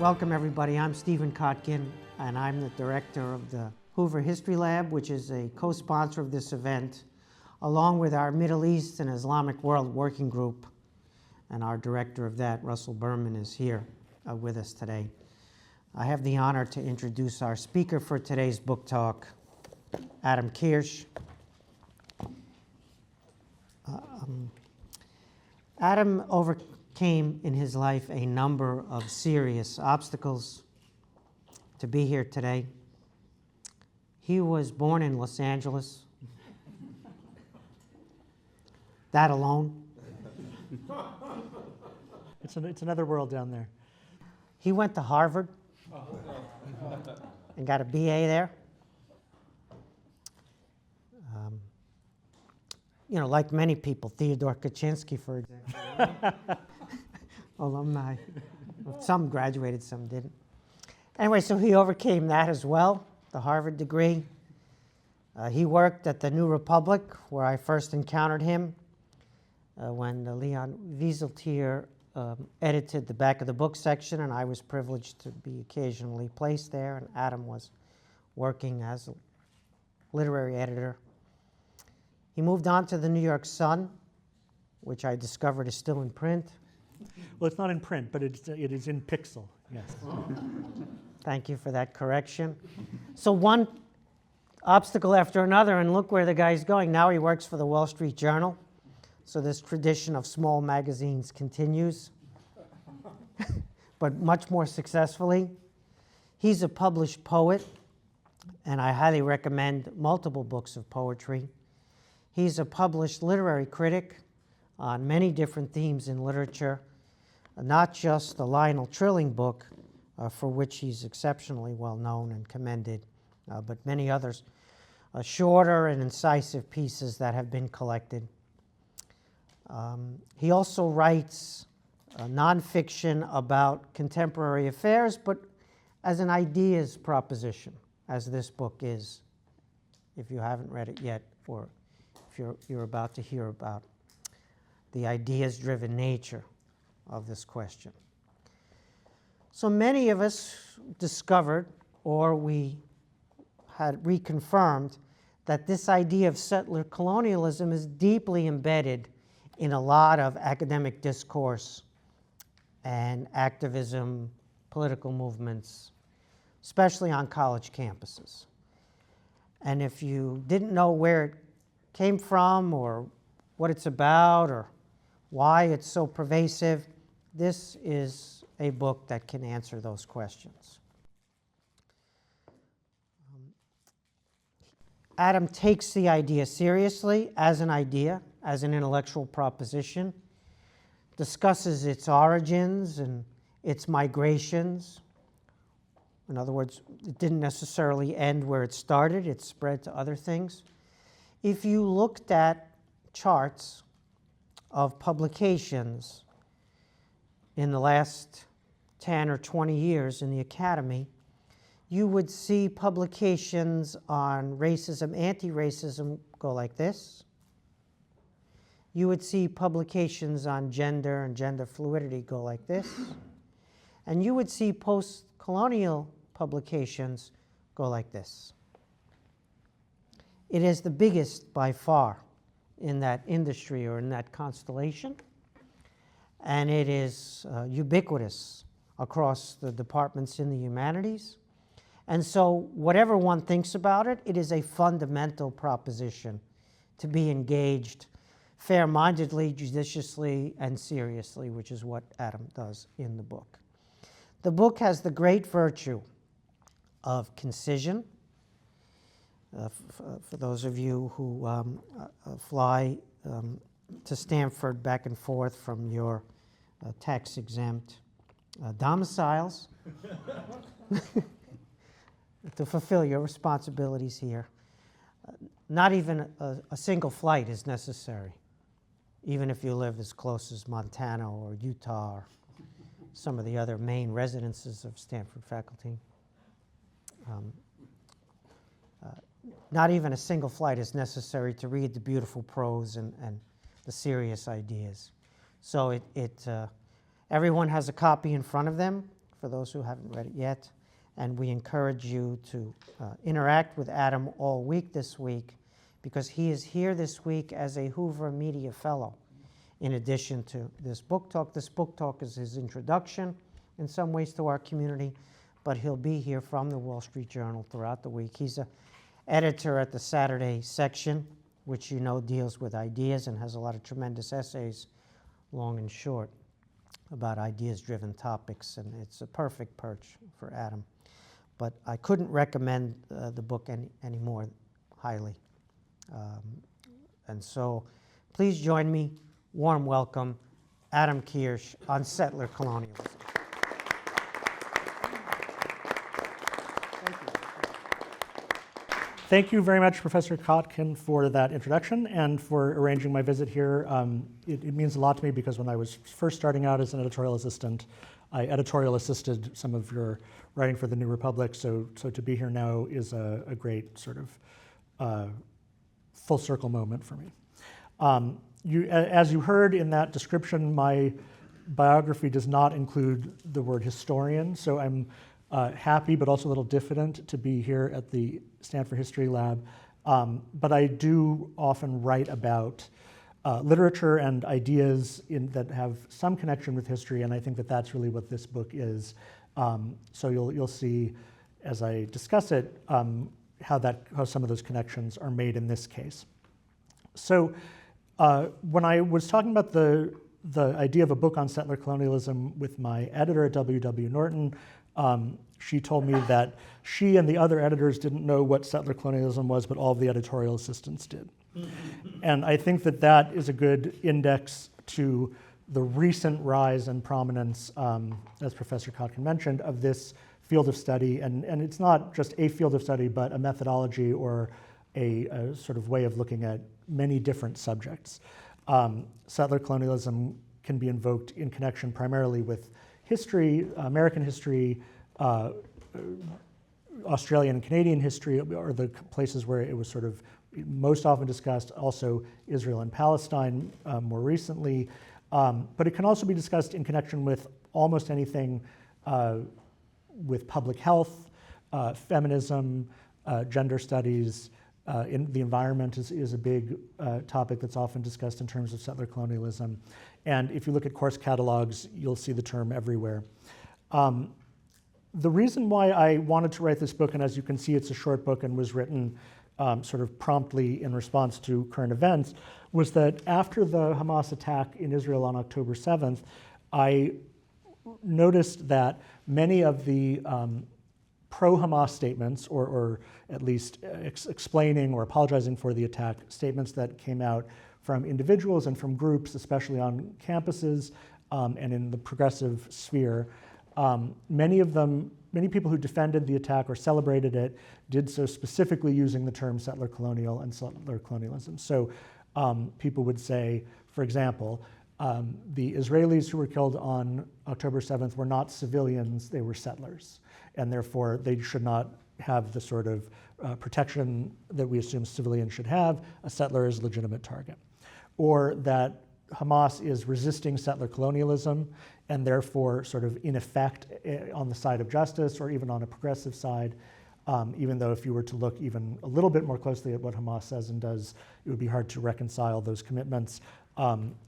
Welcome everybody, I'm Stephen Kotkin and I'm the director of the Hoover History Lab, which is a co-sponsor of this event, along with our Middle East and Islamic World Working Group. And our director of that, Russell Berman, is here with us today. I have the honor to introduce our speaker for today's book talk, Adam Kirsch. Adam overcame in his life a number of serious obstacles to be here today. He was born in Los Angeles. That alone. It's another world down there. He went to Harvard and got a BA there. Like many people, Theodore Kaczynski, for example, alumni. Some graduated, some didn't. Anyway, so he overcame that as well, the Harvard degree. He worked at the New Republic, where I first encountered him when Leon Wieseltier edited the back of the book section, and I was privileged to be occasionally placed there, and Adam was working as a literary editor. He moved on to the New York Sun, which I discovered is still in print. Well, it's not in print, but it is in pixel, yes. Thank you for that correction. So one obstacle after another, and look where the guy's going. Now he works for the Wall Street Journal. So this tradition of small magazines continues, but much more successfully. He's a published poet, and I highly recommend multiple books of poetry. He's a published literary critic on many different themes in literature, not just the Lionel Trilling book, for which he's exceptionally well known and commended, but many others, shorter and incisive pieces that have been collected. He also writes nonfiction about contemporary affairs, but as an ideas proposition, as this book is, if you haven't read it yet, or if you're about to hear about the ideas-driven nature of this question. So many of us discovered, or we had reconfirmed, that this idea of settler colonialism is deeply embedded in a lot of academic discourse and activism, political movements, especially on college campuses. And if you didn't know where it came from or what it's about or why it's so pervasive, this is a book that can answer those questions. Adam takes the idea seriously as an idea, as an intellectual proposition, discusses its origins and its migrations. In other words, it didn't necessarily end where it started, it spread to other things. If you looked at charts of publications in the last 10 or 20 years in the academy, you would see publications on racism, anti-racism go like this. You would see publications on gender and gender fluidity go like this. And you would see post-colonial publications go like this. It is the biggest by far in that industry or in that constellation, and it is ubiquitous across the departments in the humanities. And so whatever one thinks about it, it is a fundamental proposition to be engaged fair-mindedly, judiciously, and seriously, which is what Adam does in the book. The book has the great virtue of concision. For those of you who fly to Stanford back and forth from your tax-exempt domiciles to fulfill your responsibilities here, not even a single flight is necessary, even if you live as close as Montana or Utah or some of the other main residences of Stanford faculty. Not even a single flight is necessary to read the beautiful prose and the serious ideas. So everyone has a copy in front of them for those who haven't read it yet. And we encourage you to interact with Adam all week this week, because he is here this week as a Hoover Media Fellow, in addition to this book talk. This book talk is his introduction in some ways to our community, but he'll be here from the Wall Street Journal throughout the week. He's an editor at the Saturday section, which you know deals with ideas and has a lot of tremendous essays, long and short, about ideas-driven topics, and it's a perfect perch for Adam. But I couldn't recommend the book any more highly. And so please join me. Warm welcome, Adam Kirsch on Settler Colonialism. Thank you very much, Professor Kotkin, for that introduction and for arranging my visit here. It means a lot to me because when I was first starting out as an editorial assistant, I editorial assisted some of your writing for the New Republic, so to be here now is a great sort of full circle moment for me. As you heard in that description, my biography does not include the word historian, so I'm happy but also a little diffident to be here at the Stanford History Lab. But I do often write about literature and ideas that have some connection with history, and I think that that's really what this book is. So you'll see as I discuss it how some of those connections are made in this case. So when I was talking about the idea of a book on settler colonialism with my editor at W.W. Norton, she told me that she and the other editors didn't know what settler colonialism was, but all of the editorial assistants did. And I think that that is a good index to the recent rise and prominence, as Professor Kotkin mentioned, of this field of study. And it's not just a field of study, but a methodology or a sort of way of looking at many different subjects. Settler colonialism can be invoked in connection primarily with history, American history, Australian and Canadian history are the places where it was sort of most often discussed, also Israel and Palestine more recently. But it can also be discussed in connection with almost anything with public health, feminism, gender studies. In the environment is a big topic that's often discussed in terms of settler colonialism. And if you look at course catalogs, you'll see the term everywhere. The reason why I wanted to write this book, and as you can see, it's a short book and was written sort of promptly in response to current events, was that after the Hamas attack in Israel on October 7th, I noticed that many of the pro-Hamas statements, or at least explaining or apologizing for the attack, statements that came out from individuals and from groups, especially on campuses and in the progressive sphere, many people who defended the attack or celebrated it did so specifically using the term settler colonial and settler colonialism. So people would say, for example, the Israelis who were killed on October 7th were not civilians, they were settlers, and therefore they should not have the sort of protection that we assume civilians should have. A settler is a legitimate target. Or that Hamas is resisting settler colonialism and therefore sort of in effect on the side of justice or even on a progressive side, even though if you were to look even a little bit more closely at what Hamas says and does, it would be hard to reconcile those commitments.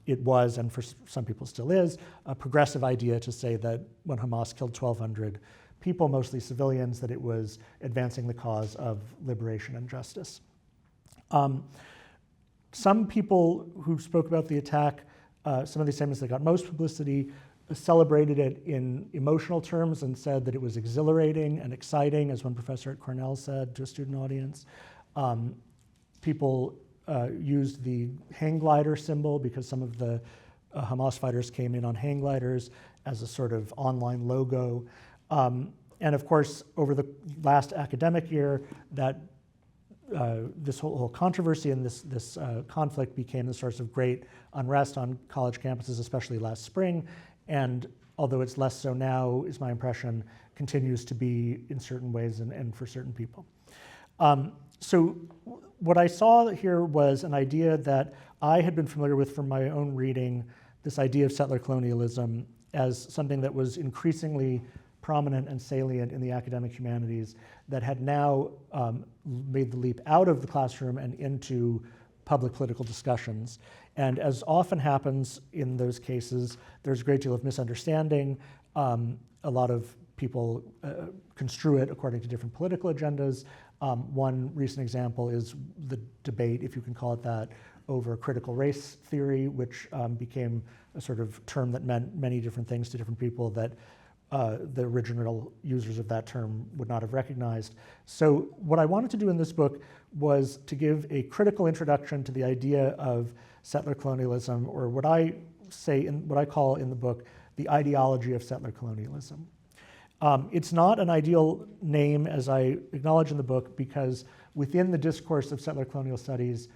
It was, and for some people still is, a progressive idea to say that when Hamas killed 1,200 people, mostly civilians, that it was advancing the cause of liberation and justice. Some people who spoke about the attack, some of these statements that got most publicity, celebrated it in emotional terms and said that it was exhilarating and exciting, as one professor at Cornell said to a student audience. People used the hang glider symbol because some of the Hamas fighters came in on hang gliders as a sort of online logo. And of course, over the last academic year, that this whole controversy and this conflict became the source of great unrest on college campuses, especially last spring. And although it's less so now, is my impression, continues to be in certain ways and for certain people. So what I saw here was an idea that I had been familiar with from my own reading, this idea of settler colonialism as something that was increasingly prominent and salient in the academic humanities that had now made the leap out of the classroom and into public political discussions. And as often happens in those cases, there's a great deal of misunderstanding. A lot of people construe it according to different political agendas. One recent example is the debate, if you can call it that, over critical race theory, which became a sort of term that meant many different things to different people that the original users of that term would not have recognized. So what I wanted to do in this book was to give a critical introduction to the idea of settler colonialism, or what I call in the book, the ideology of settler colonialism. It's not an ideal name, as I acknowledge in the book, because within the discourse of settler colonial studies,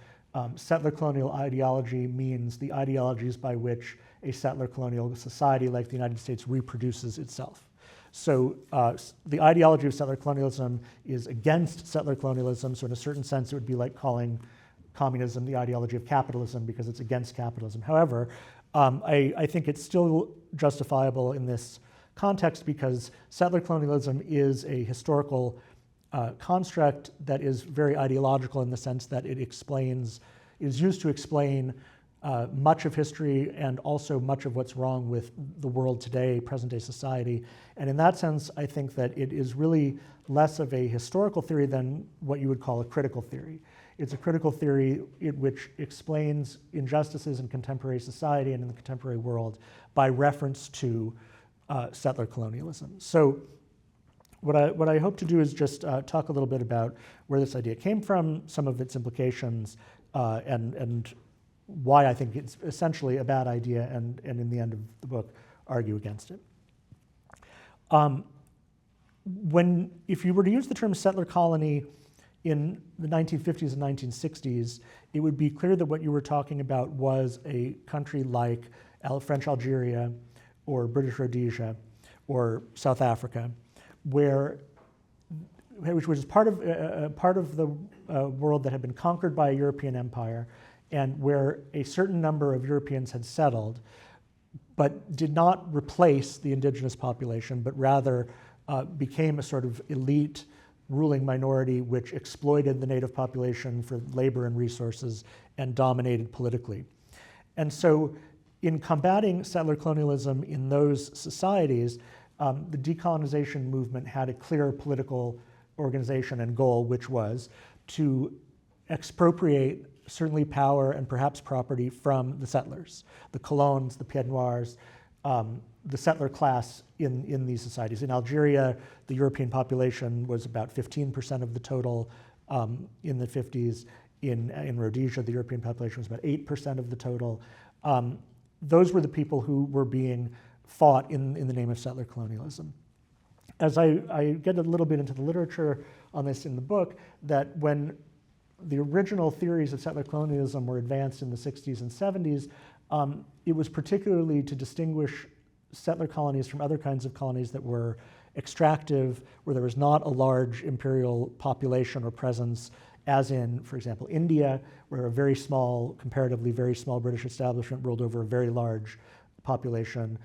settler colonial ideology means the ideologies by which a settler colonial society like the United States reproduces itself. So the ideology of settler colonialism is against settler colonialism, so in a certain sense it would be like calling communism the ideology of capitalism because it's against capitalism. However, I think it's still justifiable in this context because settler colonialism is a historical construct that is very ideological in the sense that it is used to explain much of history and also much of what's wrong with the world today, present-day society. And in that sense, I think that it is really less of a historical theory than what you would call a critical theory. It's a critical theory which explains injustices in contemporary society and in the contemporary world by reference to settler colonialism. So what I hope to do is just talk a little bit about where this idea came from, some of its implications, and why I think it's essentially a bad idea, and in the end of the book, argue against it. If you were to use the term settler colony in the 1950s and 1960s, it would be clear that what you were talking about was a country like French Algeria or British Rhodesia or South Africa, which was part of the world that had been conquered by a European empire, and where a certain number of Europeans had settled, but did not replace the indigenous population, but rather became a sort of elite ruling minority which exploited the native population for labor and resources and dominated politically. And so in combating settler colonialism in those societies, the decolonization movement had a clear political organization and goal, which was to expropriate certainly power and perhaps property from the settlers, the colons, the pieds noirs, the settler class in these societies. In Algeria, the European population was about 15% of the total in the 50s. In Rhodesia, the European population was about 8% of the total. Those were the people who were being fought in the name of settler colonialism. As I get a little bit into the literature on this in the book, that when the original theories of settler colonialism were advanced in the 60s and 70s, it was particularly to distinguish settler colonies from other kinds of colonies that were extractive, where there was not a large imperial population or presence, as in, for example, India, where a very small, comparatively very small British establishment ruled over a very large population,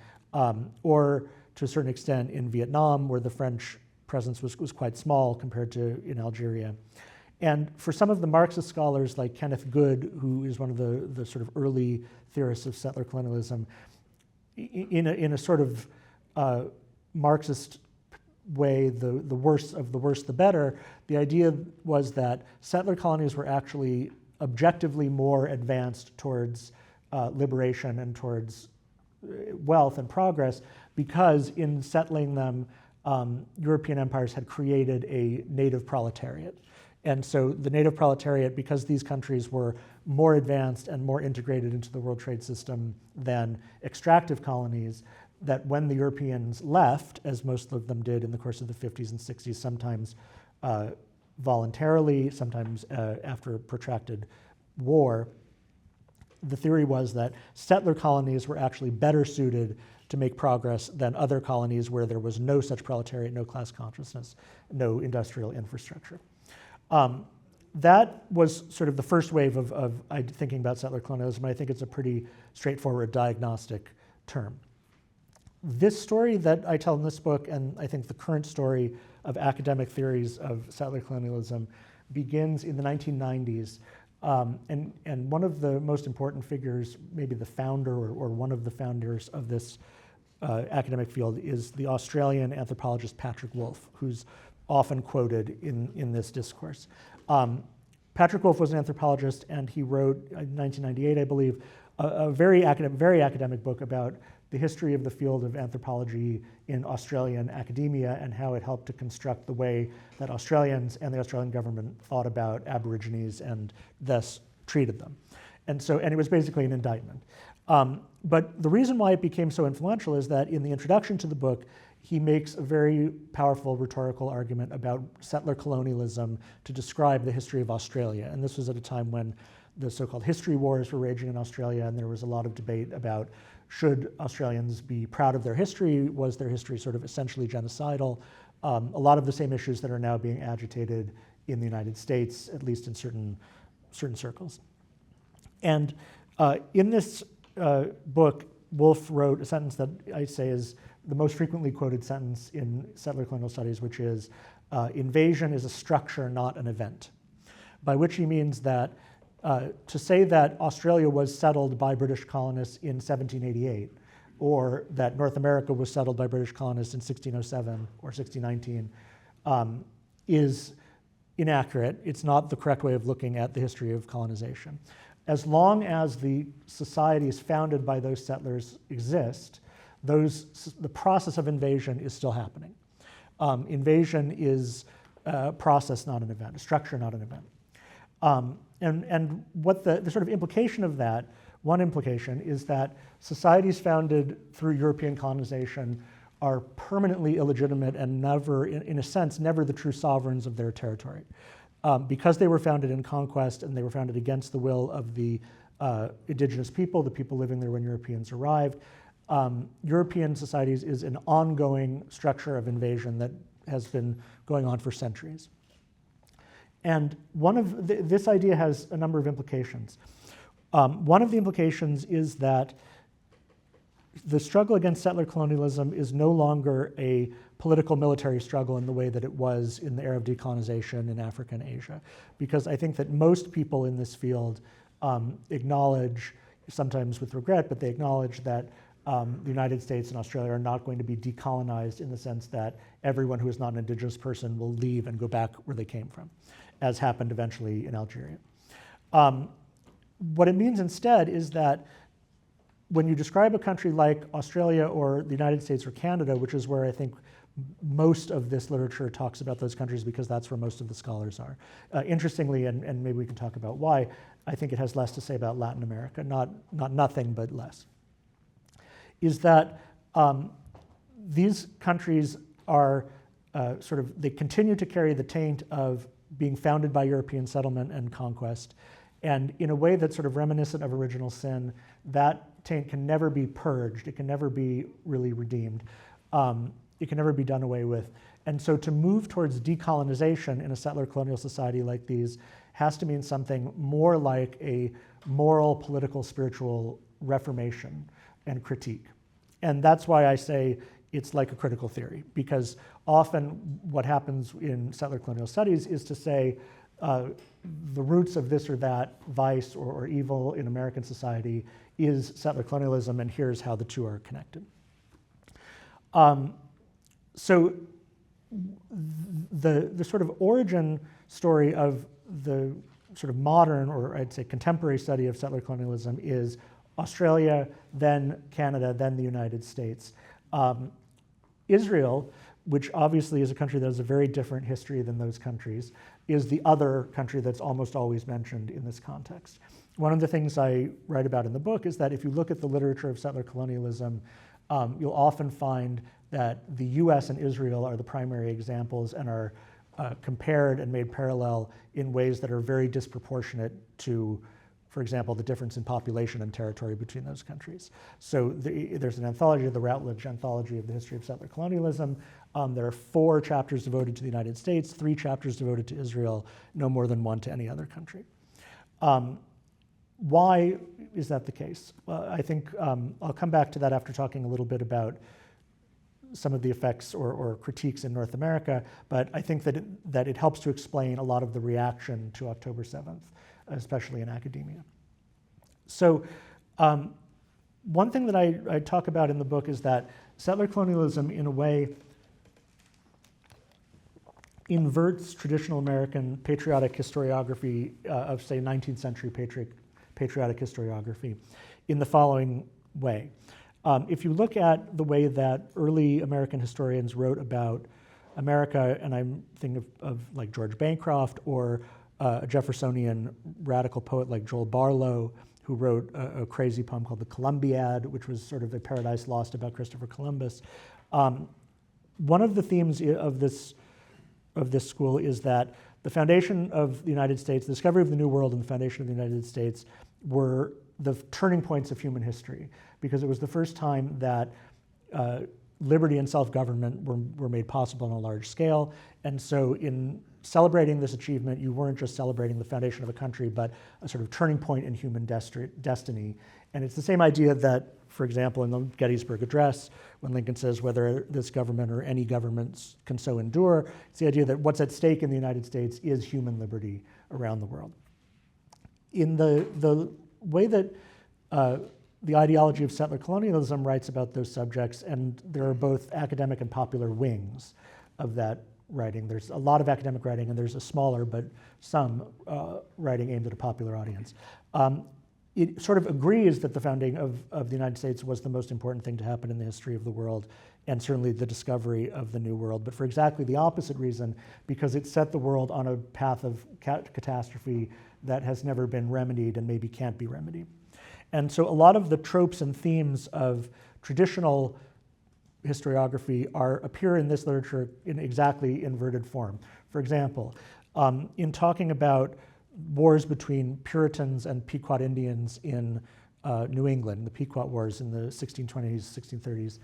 or to a certain extent in Vietnam, where the French presence was quite small compared to in Algeria. And for some of the Marxist scholars like Kenneth Good, who is one of the sort of early theorists of settler colonialism, in a sort of Marxist way, the worst of the worst the better, the idea was that settler colonies were actually objectively more advanced towards liberation and towards wealth and progress because in settling them, European empires had created a native proletariat. And so the native proletariat, because these countries were more advanced and more integrated into the world trade system than extractive colonies, that when the Europeans left, as most of them did in the course of the 50s and 60s, sometimes voluntarily, sometimes after a protracted war, the theory was that settler colonies were actually better suited to make progress than other colonies where there was no such proletariat, no class consciousness, no industrial infrastructure. That was sort of the first wave of thinking about settler colonialism. I think it's a pretty straightforward diagnostic term. this story that I tell in this book, and I think the current story of academic theories of settler colonialism, begins in the 1990s. And one of the most important figures, maybe the founder or one of the founders of this academic field, is the Australian anthropologist Patrick Wolfe, who's often quoted in this discourse. Patrick Wolfe was an anthropologist, and he wrote, in 1998, I believe, a very academic book about the history of the field of anthropology in Australian academia and how it helped to construct the way that Australians and the Australian government thought about Aborigines and thus treated them. And it was basically an indictment. But the reason why it became so influential is that in the introduction to the book, he makes a very powerful rhetorical argument about settler colonialism to describe the history of Australia. And this was at a time when the so-called history wars were raging in Australia, and there was a lot of debate about should Australians be proud of their history? Was their history sort of essentially genocidal? A lot of the same issues that are now being agitated in the United States, at least in certain circles. And in this book, Wolfe wrote a sentence that I say is the most frequently quoted sentence in settler colonial studies, which is, invasion is a structure, not an event. By which he means that to say that Australia was settled by British colonists in 1788, or that North America was settled by British colonists in 1607 or 1619, is inaccurate. It's not the correct way of looking at the history of colonization. As long as the societies founded by those settlers exist, the process of invasion is still happening. Invasion is a process, not an event, a structure, not an event. And what the sort of implication of that, one implication, is that societies founded through European colonization are permanently illegitimate and never, in a sense, never the true sovereigns of their territory. Because they were founded in conquest and they were founded against the will of the indigenous people, the people living there when Europeans arrived, European societies is an ongoing structure of invasion that has been going on for centuries. And this idea has a number of implications. One of the implications is that the struggle against settler colonialism is no longer a political military struggle in the way that it was in the era of decolonization in Africa and Asia. Because I think that most people in this field acknowledge, sometimes with regret, but they acknowledge that the United States and Australia are not going to be decolonized in the sense that everyone who is not an indigenous person will leave and go back where they came from, as happened eventually in Algeria. What it means instead is that when you describe a country like Australia or the United States or Canada, which is where I think most of this literature talks about those countries because that's where most of the scholars are. Interestingly, and maybe we can talk about why, I think it has less to say about Latin America, not nothing, but less, is that these countries are they continue to carry the taint of being founded by European settlement and conquest. And in a way that's sort of reminiscent of original sin, that taint can never be purged. It can never be really redeemed. It can never be done away with. And so to move towards decolonization in a settler colonial society like these has to mean something more like a moral, political, spiritual reformation and critique. And that's why I say it's like a critical theory, because often what happens in settler colonial studies is to say the roots of this or that vice or evil in American society is settler colonialism, and here's how the two are connected. So the sort of origin story of the sort of modern, or I'd say contemporary study of settler colonialism is Australia, then Canada, then the United States. Israel, which obviously is a country that has a very different history than those countries, is the other country that's almost always mentioned in this context. One of the things I write about in the book is that if you look at the literature of settler colonialism, you'll often find that the US and Israel are the primary examples and are compared and made parallel in ways that are very disproportionate to, for example, the difference in population and territory between those countries. So there's an anthology, the Routledge Anthology of the History of Settler Colonialism. There are 4 chapters devoted to the United States, 3 chapters devoted to Israel, no more than 1 to any other country. Why is that the case? I think I'll come back to that after talking a little bit about some of the effects or critiques in North America, but I think that it helps to explain a lot of the reaction to October 7th, especially in academia. So one thing that I talk about in the book is that settler colonialism, in a way, inverts traditional American patriotic historiography of, say, 19th century patriotic historiography in the following way. If you look at the way that early American historians wrote about America, and I'm thinking of like George Bancroft or a Jeffersonian radical poet like Joel Barlow, who wrote a crazy poem called The Columbiad, which was sort of a Paradise Lost about Christopher Columbus. One of the themes of this school is that the foundation of the United States, the discovery of the New World and the foundation of the United States were the turning points of human history, because it was the first time that liberty and self-government were made possible on a large scale. And so in celebrating this achievement, you weren't just celebrating the foundation of a country, but a sort of turning point in human destiny. And it's the same idea that, for example, in the Gettysburg Address, when Lincoln says whether this government or any governments can so endure, it's the idea that what's at stake in the United States is human liberty around the world. In the way that the ideology of settler colonialism writes about those subjects, and there are both academic and popular wings of that writing. There's a lot of academic writing, and there's a smaller, but some writing aimed at a popular audience. It sort of agrees that the founding of the United States was the most important thing to happen in the history of the world, and certainly the discovery of the New World, but for exactly the opposite reason, because it set the world on a path of catastrophe that has never been remedied and maybe can't be remedied. And so a lot of the tropes and themes of traditional historiography appear in this literature in exactly inverted form. For example, in talking about wars between Puritans and Pequot Indians in New England, the Pequot Wars in the 1620s, 1630s,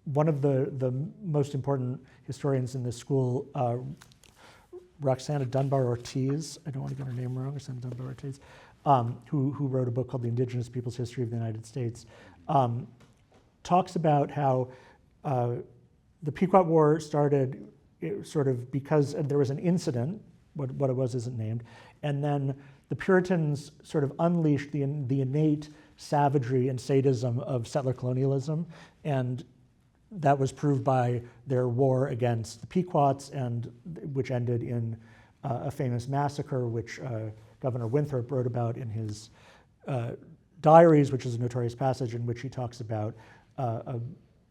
one of the most important historians in this school, Roxana Dunbar Ortiz, I don't want to get her name wrong, Roxana Dunbar Ortiz, who wrote a book called The Indigenous Peoples' History of the United States, talks about how the Pequot War started sort of because there was an incident, what it was isn't named, and then the Puritans sort of unleashed the innate savagery and sadism of settler colonialism, and that was proved by their war against the Pequots, and which ended in a famous massacre, which Governor Winthrop wrote about in his diaries, which is a notorious passage in which he talks about a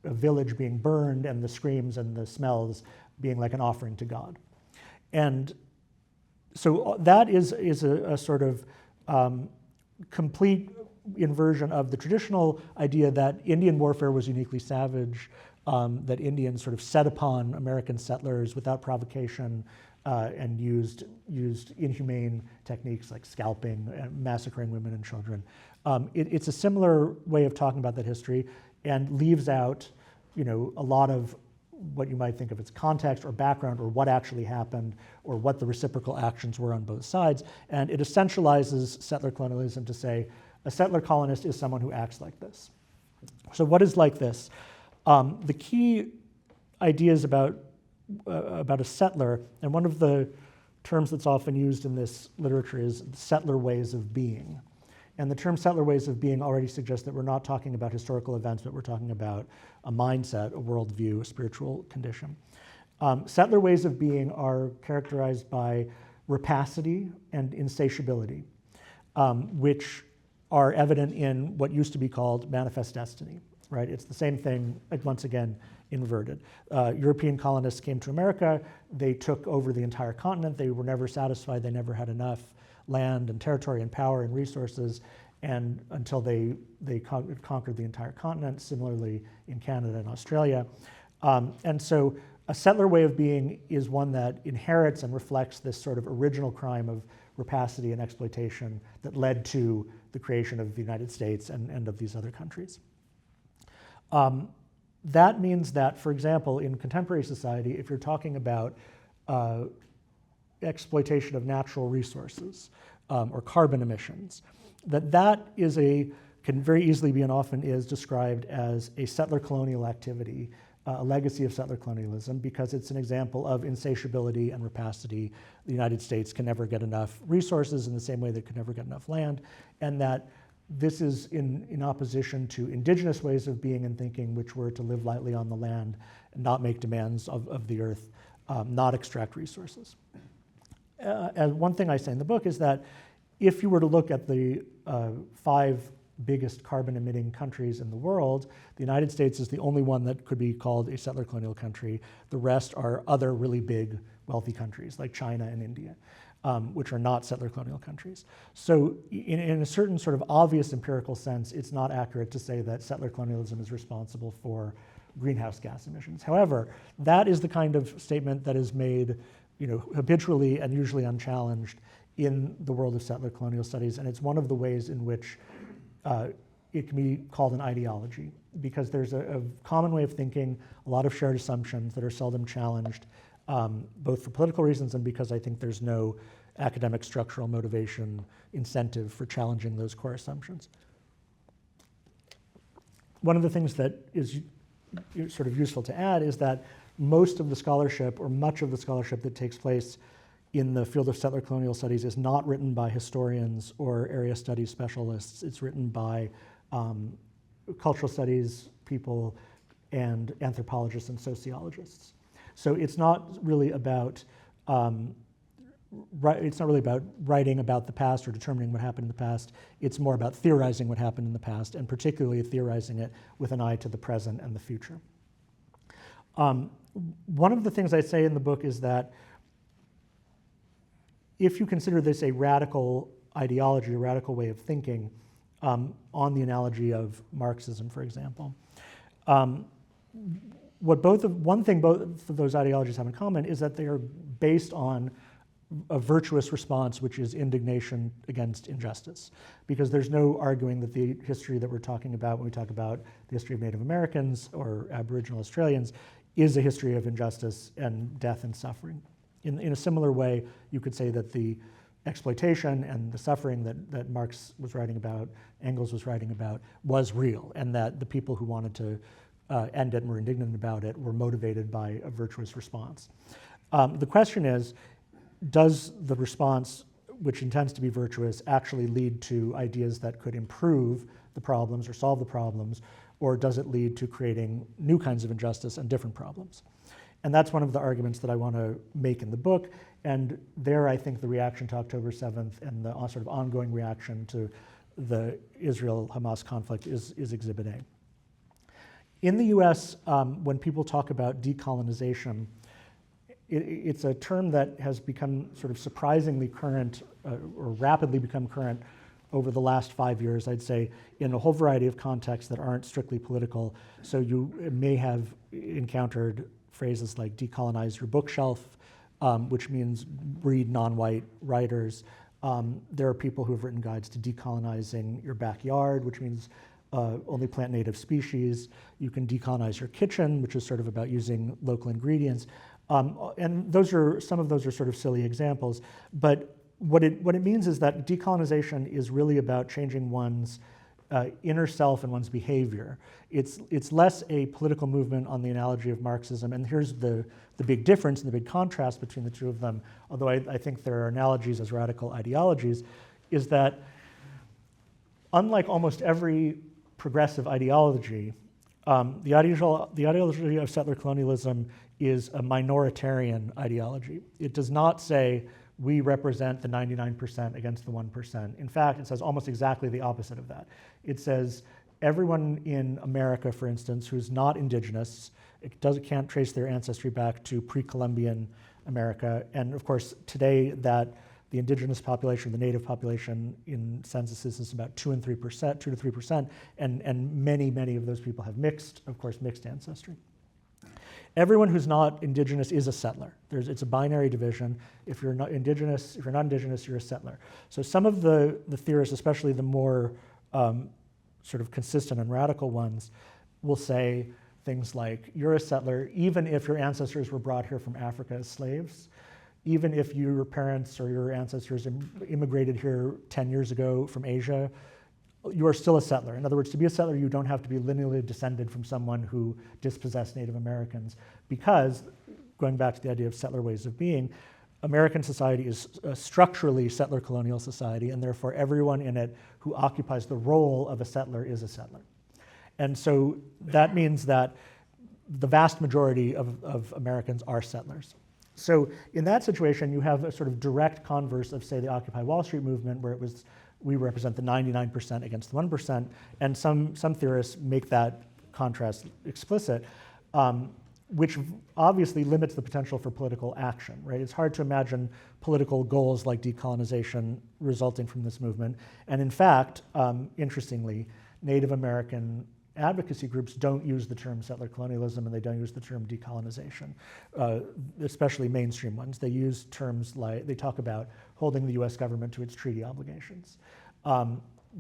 village being burned and the screams and the smells being like an offering to God. And so that is a sort of complete inversion of the traditional idea that Indian warfare was uniquely savage, that Indians sort of set upon American settlers without provocation and used inhumane techniques like scalping and massacring women and children. It's a similar way of talking about that history and leaves out, a lot of what you might think of as context or background or what actually happened or what the reciprocal actions were on both sides. And it essentializes settler colonialism to say a settler colonist is someone who acts like this. So what is like this? The key ideas about a settler, and one of the terms that's often used in this literature is settler ways of being. And the term settler ways of being already suggests that we're not talking about historical events, but we're talking about a mindset, a worldview, a spiritual condition. Settler ways of being are characterized by rapacity and insatiability, which are evident in what used to be called manifest destiny, right? It's the same thing, once again, inverted. European colonists came to America, they took over the entire continent, they were never satisfied, they never had enough land and territory and power and resources, and until they conquered the entire continent, similarly in Canada and Australia. And so a settler way of being is one that inherits and reflects this sort of original crime of rapacity and exploitation that led to the creation of the United States and of these other countries. That means that, for example, in contemporary society, if you're talking about exploitation of natural resources or carbon emissions, that is can very easily be and often is described as a settler colonial activity a legacy of settler colonialism because it's an example of insatiability and rapacity. The United States can never get enough resources in the same way they could never get enough land, and that this is in opposition to indigenous ways of being and thinking, which were to live lightly on the land and not make demands of the earth, not extract resources. And one thing I say in the book is that if you were to look at the 5 biggest carbon-emitting countries in the world, the United States is the only one that could be called a settler colonial country. The rest are other really big, wealthy countries like China and India, which are not settler colonial countries. So in a certain sort of obvious empirical sense, it's not accurate to say that settler colonialism is responsible for greenhouse gas emissions. However, that is the kind of statement that is made, habitually and usually unchallenged in the world of settler colonial studies, and it's one of the ways in which it can be called an ideology, because there's a common way of thinking, a lot of shared assumptions that are seldom challenged, both for political reasons and because I think there's no academic structural motivation incentive for challenging those core assumptions. One of the things that is sort of useful to add is that most of the scholarship, or much of the scholarship that takes place in the field of settler colonial studies is not written by historians or area studies specialists. It's written by cultural studies people and anthropologists and sociologists. So it's not really about writing about the past or determining what happened in the past. It's more about theorizing what happened in the past, and particularly theorizing it with an eye to the present and the future. One of the things I say in the book is that if you consider this a radical ideology, a radical way of thinking, on the analogy of Marxism, for example, one thing both of those ideologies have in common is that they are based on a virtuous response, which is indignation against injustice. Because there's no arguing that the history that we're talking about when we talk about the history of Native Americans or Aboriginal Australians is a history of injustice and death and suffering. In a similar way, you could say that the exploitation and the suffering that Marx was writing about, Engels was writing about, was real, and that the people who wanted to end it and were indignant about it were motivated by a virtuous response. The question is, does the response, which intends to be virtuous, actually lead to ideas that could improve the problems or solve the problems, or does it lead to creating new kinds of injustice and different problems? And that's one of the arguments that I want to make in the book. And there, I think the reaction to October 7th and the sort of ongoing reaction to the Israel-Hamas conflict is Exhibit A. In the US, when people talk about decolonization, it's a term that has become sort of surprisingly current, or rapidly become current over the last 5 years, I'd say, in a whole variety of contexts that aren't strictly political. So you may have encountered phrases like decolonize your bookshelf, which means read non-white writers. There are people who have written guides to decolonizing your backyard, which means only plant native species. You can decolonize your kitchen, which is sort of about using local ingredients. And some of those are sort of silly examples. But what it means is that decolonization is really about changing one's inner self and one's behavior. It's less a political movement on the analogy of Marxism, and here's the big difference and the big contrast between the two of them, although I think there are analogies as radical ideologies, is that unlike almost every progressive ideology, the ideology of settler colonialism is a minoritarian ideology. It does not say we represent the 99% against the 1%. In fact, it says almost exactly the opposite of that. It says everyone in America, for instance, who's not indigenous, can't trace their ancestry back to pre-Columbian America. And of course, today that the indigenous population, the native population in censuses is about 2 to 3%, and many of those people have mixed ancestry. Everyone who's not indigenous is a settler. It's a binary division. If you're not indigenous, you're a settler. So some of the theorists, especially the more sort of consistent and radical ones, will say things like, you're a settler even if your ancestors were brought here from Africa as slaves, even if your parents or your ancestors immigrated here 10 years ago from Asia. you are still a settler. In other words, to be a settler, you don't have to be linearly descended from someone who dispossessed Native Americans, because, going back to the idea of settler ways of being, American society is a structurally settler colonial society, and therefore everyone in it who occupies the role of a settler is a settler. And so that means that the vast majority of Americans are settlers. So in that situation, you have a sort of direct converse of, say, the Occupy Wall Street movement, where it was, we represent the 99% against the 1%, and some theorists make that contrast explicit, which obviously limits the potential for political action, right? It's hard to imagine political goals like decolonization resulting from this movement. And in fact, interestingly, Native American advocacy groups don't use the term settler colonialism, and they don't use the term decolonization, especially mainstream ones. They use terms like, they talk about holding the US government to its treaty obligations.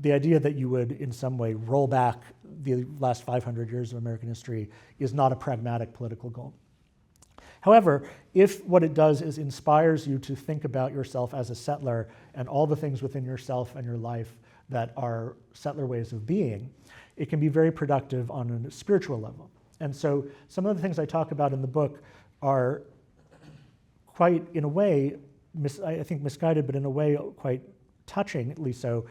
The idea that you would in some way roll back the last 500 years of American history is not a pragmatic political goal. However, if what it does is inspires you to think about yourself as a settler and all the things within yourself and your life that are settler ways of being, it can be very productive on a spiritual level. And so some of the things I talk about in the book are quite, in a way, I think misguided, but in a way quite touchingly so.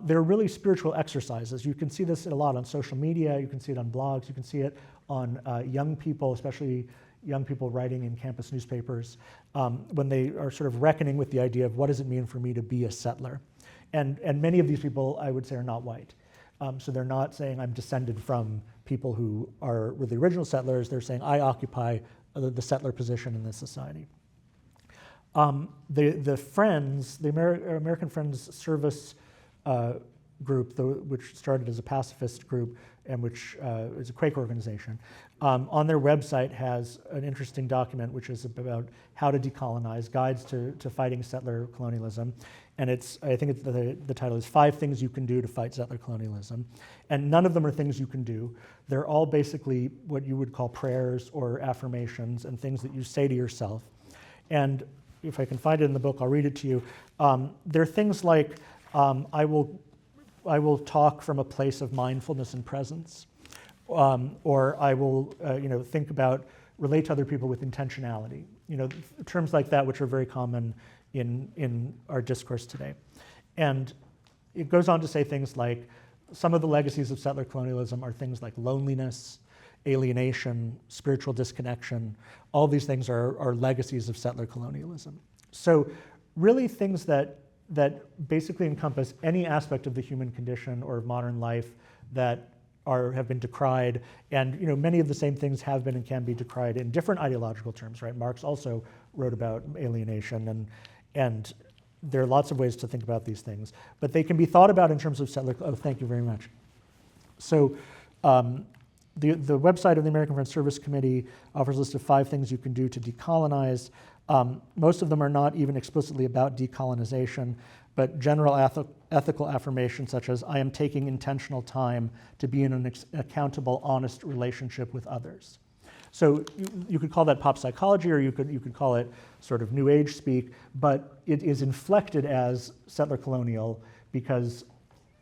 They're really spiritual exercises. You can see this a lot on social media, you can see it on blogs, you can see it on young people, especially young people writing in campus newspapers, when they are sort of reckoning with the idea of what does it mean for me to be a settler. And many of these people, I would say, are not white. So they're not saying I'm descended from people who were the original settlers. They're saying I occupy the settler position in this society. The Friends, the American Friends Service group, which started as a pacifist group and which is a Quaker organization, on their website has an interesting document which is about how to decolonize, guides to fighting settler colonialism. And I think the title is 5 Things You Can Do to Fight Settler Colonialism. And none of them are things you can do. They're all basically what you would call prayers or affirmations and things that you say to yourself. And if I can find it in the book, I'll read it to you. There are things like, I will talk from a place of mindfulness and presence, or I will think about, relate to other people with intentionality. Terms like that, which are very common in our discourse today. And it goes on to say things like, some of the legacies of settler colonialism are things like loneliness, alienation, spiritual disconnection. All these things are legacies of settler colonialism. So really things that basically encompass any aspect of the human condition or of modern life that have been decried, and many of the same things have been and can be decried in different ideological terms, right? Marx also wrote about alienation, and there are lots of ways to think about these things, but they can be thought about in terms of settler. Oh, thank you very much. So the website of the American Friends Service Committee offers a list of 5 things you can do to decolonize. Most of them are not even explicitly about decolonization, but general ethical affirmations such as, I am taking intentional time to be in an accountable, honest relationship with others. So you could call that pop psychology, or you could call it sort of New Age speak, but it is inflected as settler colonial because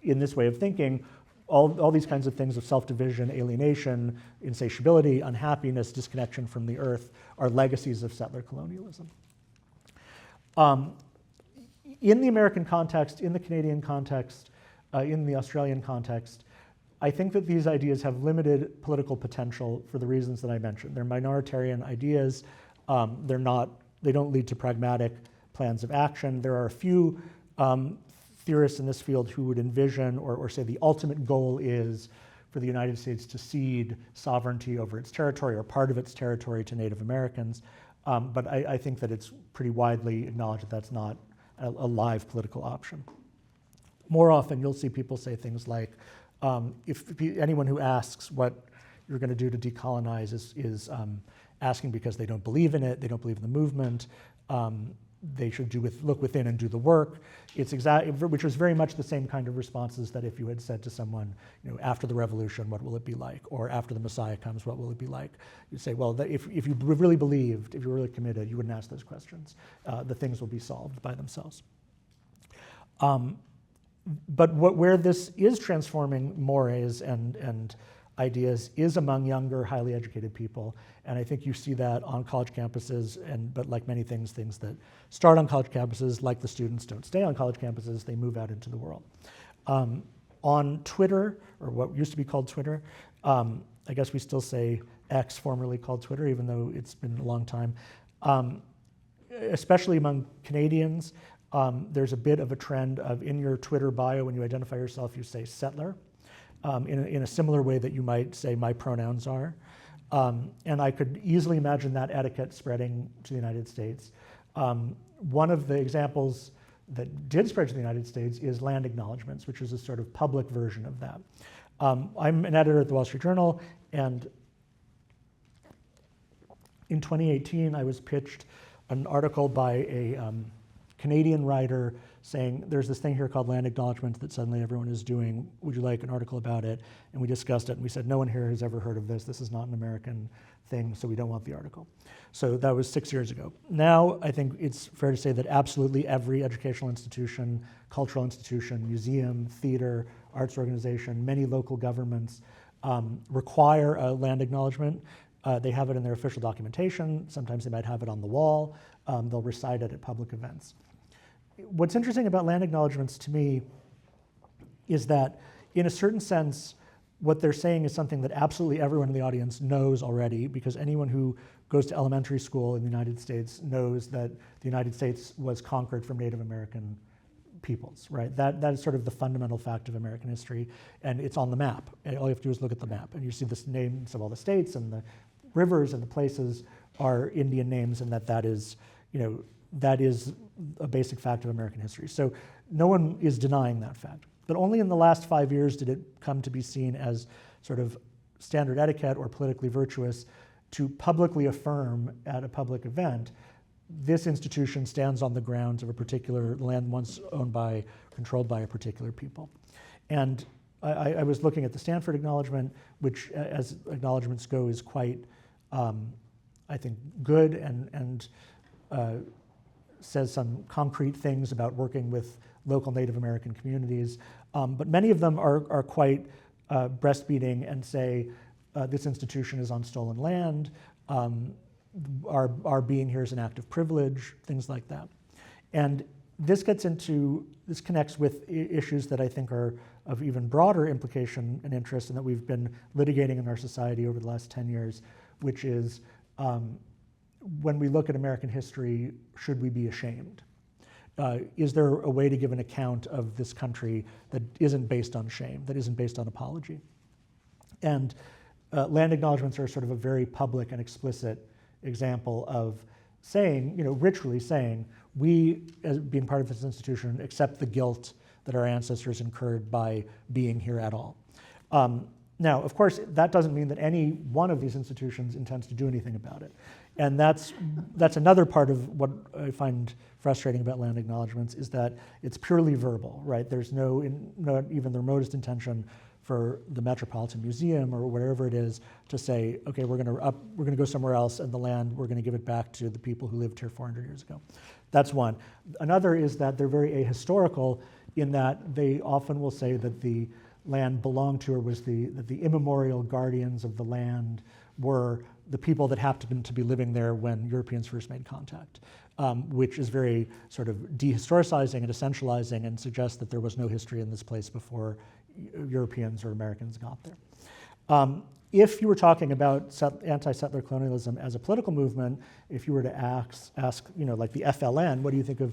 in this way of thinking, all these kinds of things of self-division, alienation, insatiability, unhappiness, disconnection from the earth are legacies of settler colonialism. In the American context, in the Canadian context, in the Australian context, I think that these ideas have limited political potential for the reasons that I mentioned. They're minoritarian ideas. They don't lead to pragmatic plans of action. There are a few theorists in this field who would envision or say the ultimate goal is for the United States to cede sovereignty over its territory or part of its territory to Native Americans. But I think that it's pretty widely acknowledged that that's not a live political option. More often, you'll see people say things like, if anyone who asks what you're going to do to decolonize is asking because they don't believe in it, they don't believe in the movement, they should look within and do the work. Which is very much the same kind of responses that if you had said to someone, after the revolution, what will it be like? Or after the Messiah comes, what will it be like? You'd say, well, if you really believed, if you were really committed, you wouldn't ask those questions. The things will be solved by themselves. But where this is transforming mores and ideas is among younger, highly educated people. And I think you see that on college campuses, but like many things that start on college campuses, like the students don't stay on college campuses, they move out into the world. On Twitter, or what used to be called Twitter, I guess we still say X, formerly called Twitter, even though it's been a long time, especially among Canadians, there's a bit of a trend of in your Twitter bio, when you identify yourself, you say settler, in a similar way that you might say my pronouns are. And I could easily imagine that etiquette spreading to the United States. One of the examples that did spread to the United States is land acknowledgements, which is a sort of public version of that. I'm an editor at the Wall Street Journal, and in 2018, I was pitched an article by a Canadian writer saying, there's this thing here called land acknowledgements that suddenly everyone is doing. Would you like an article about it? And we discussed it, and we said, no one here has ever heard of this. This is not an American thing, so we don't want the article. So that was 6 years ago. Now, I think it's fair to say that absolutely every educational institution, cultural institution, museum, theater, arts organization, many local governments require a land acknowledgement. They have it in their official documentation. Sometimes they might have it on the wall. They'll recite it at public events. What's interesting about land acknowledgements to me is that, in a certain sense, what they're saying is something that absolutely everyone in the audience knows already, because anyone who goes to elementary school in the United States knows that the United States was conquered from Native American peoples, right? That is sort of the fundamental fact of American history, and it's on the map. And all you have to do is look at the map, and you see the names of all the states, and the rivers and the places are Indian names, and that is, that is a basic fact of American history. So no one is denying that fact. But only in the last 5 years did it come to be seen as sort of standard etiquette or politically virtuous to publicly affirm at a public event, this institution stands on the grounds of a particular land once owned by, controlled by a particular people. And I was looking at the Stanford acknowledgement, which as acknowledgements go is quite, I think, good and says some concrete things about working with local Native American communities. But many of them are quite breastfeeding and say this institution is on stolen land, our being here is an act of privilege, things like that. And this connects with issues that I think are of even broader implication and interest, and that we've been litigating in our society over the last 10 years, which is when we look at American history, should we be ashamed? Is there a way to give an account of this country that isn't based on shame, that isn't based on apology? And land acknowledgements are sort of a very public and explicit example of saying, ritually saying, we, as being part of this institution, accept the guilt that our ancestors incurred by being here at all. Now, of course, that doesn't mean that any one of these institutions intends to do anything about it. And that's another part of what I find frustrating about land acknowledgements, is that it's purely verbal, right? There's not even the remotest intention for the Metropolitan Museum or wherever it is to say, okay, we're going to go somewhere else, and the land, we're going to give it back to the people who lived here 400 years ago. That's one. Another is that they're very ahistorical in that they often will say that the land belonged to, or that the immemorial guardians of the land were the people that happened to be living there when Europeans first made contact, which is very sort of dehistoricizing and essentializing, and suggests that there was no history in this place before Europeans or Americans got there. If you were talking about anti-settler colonialism as a political movement, if you were to ask, like the FLN, what do you think of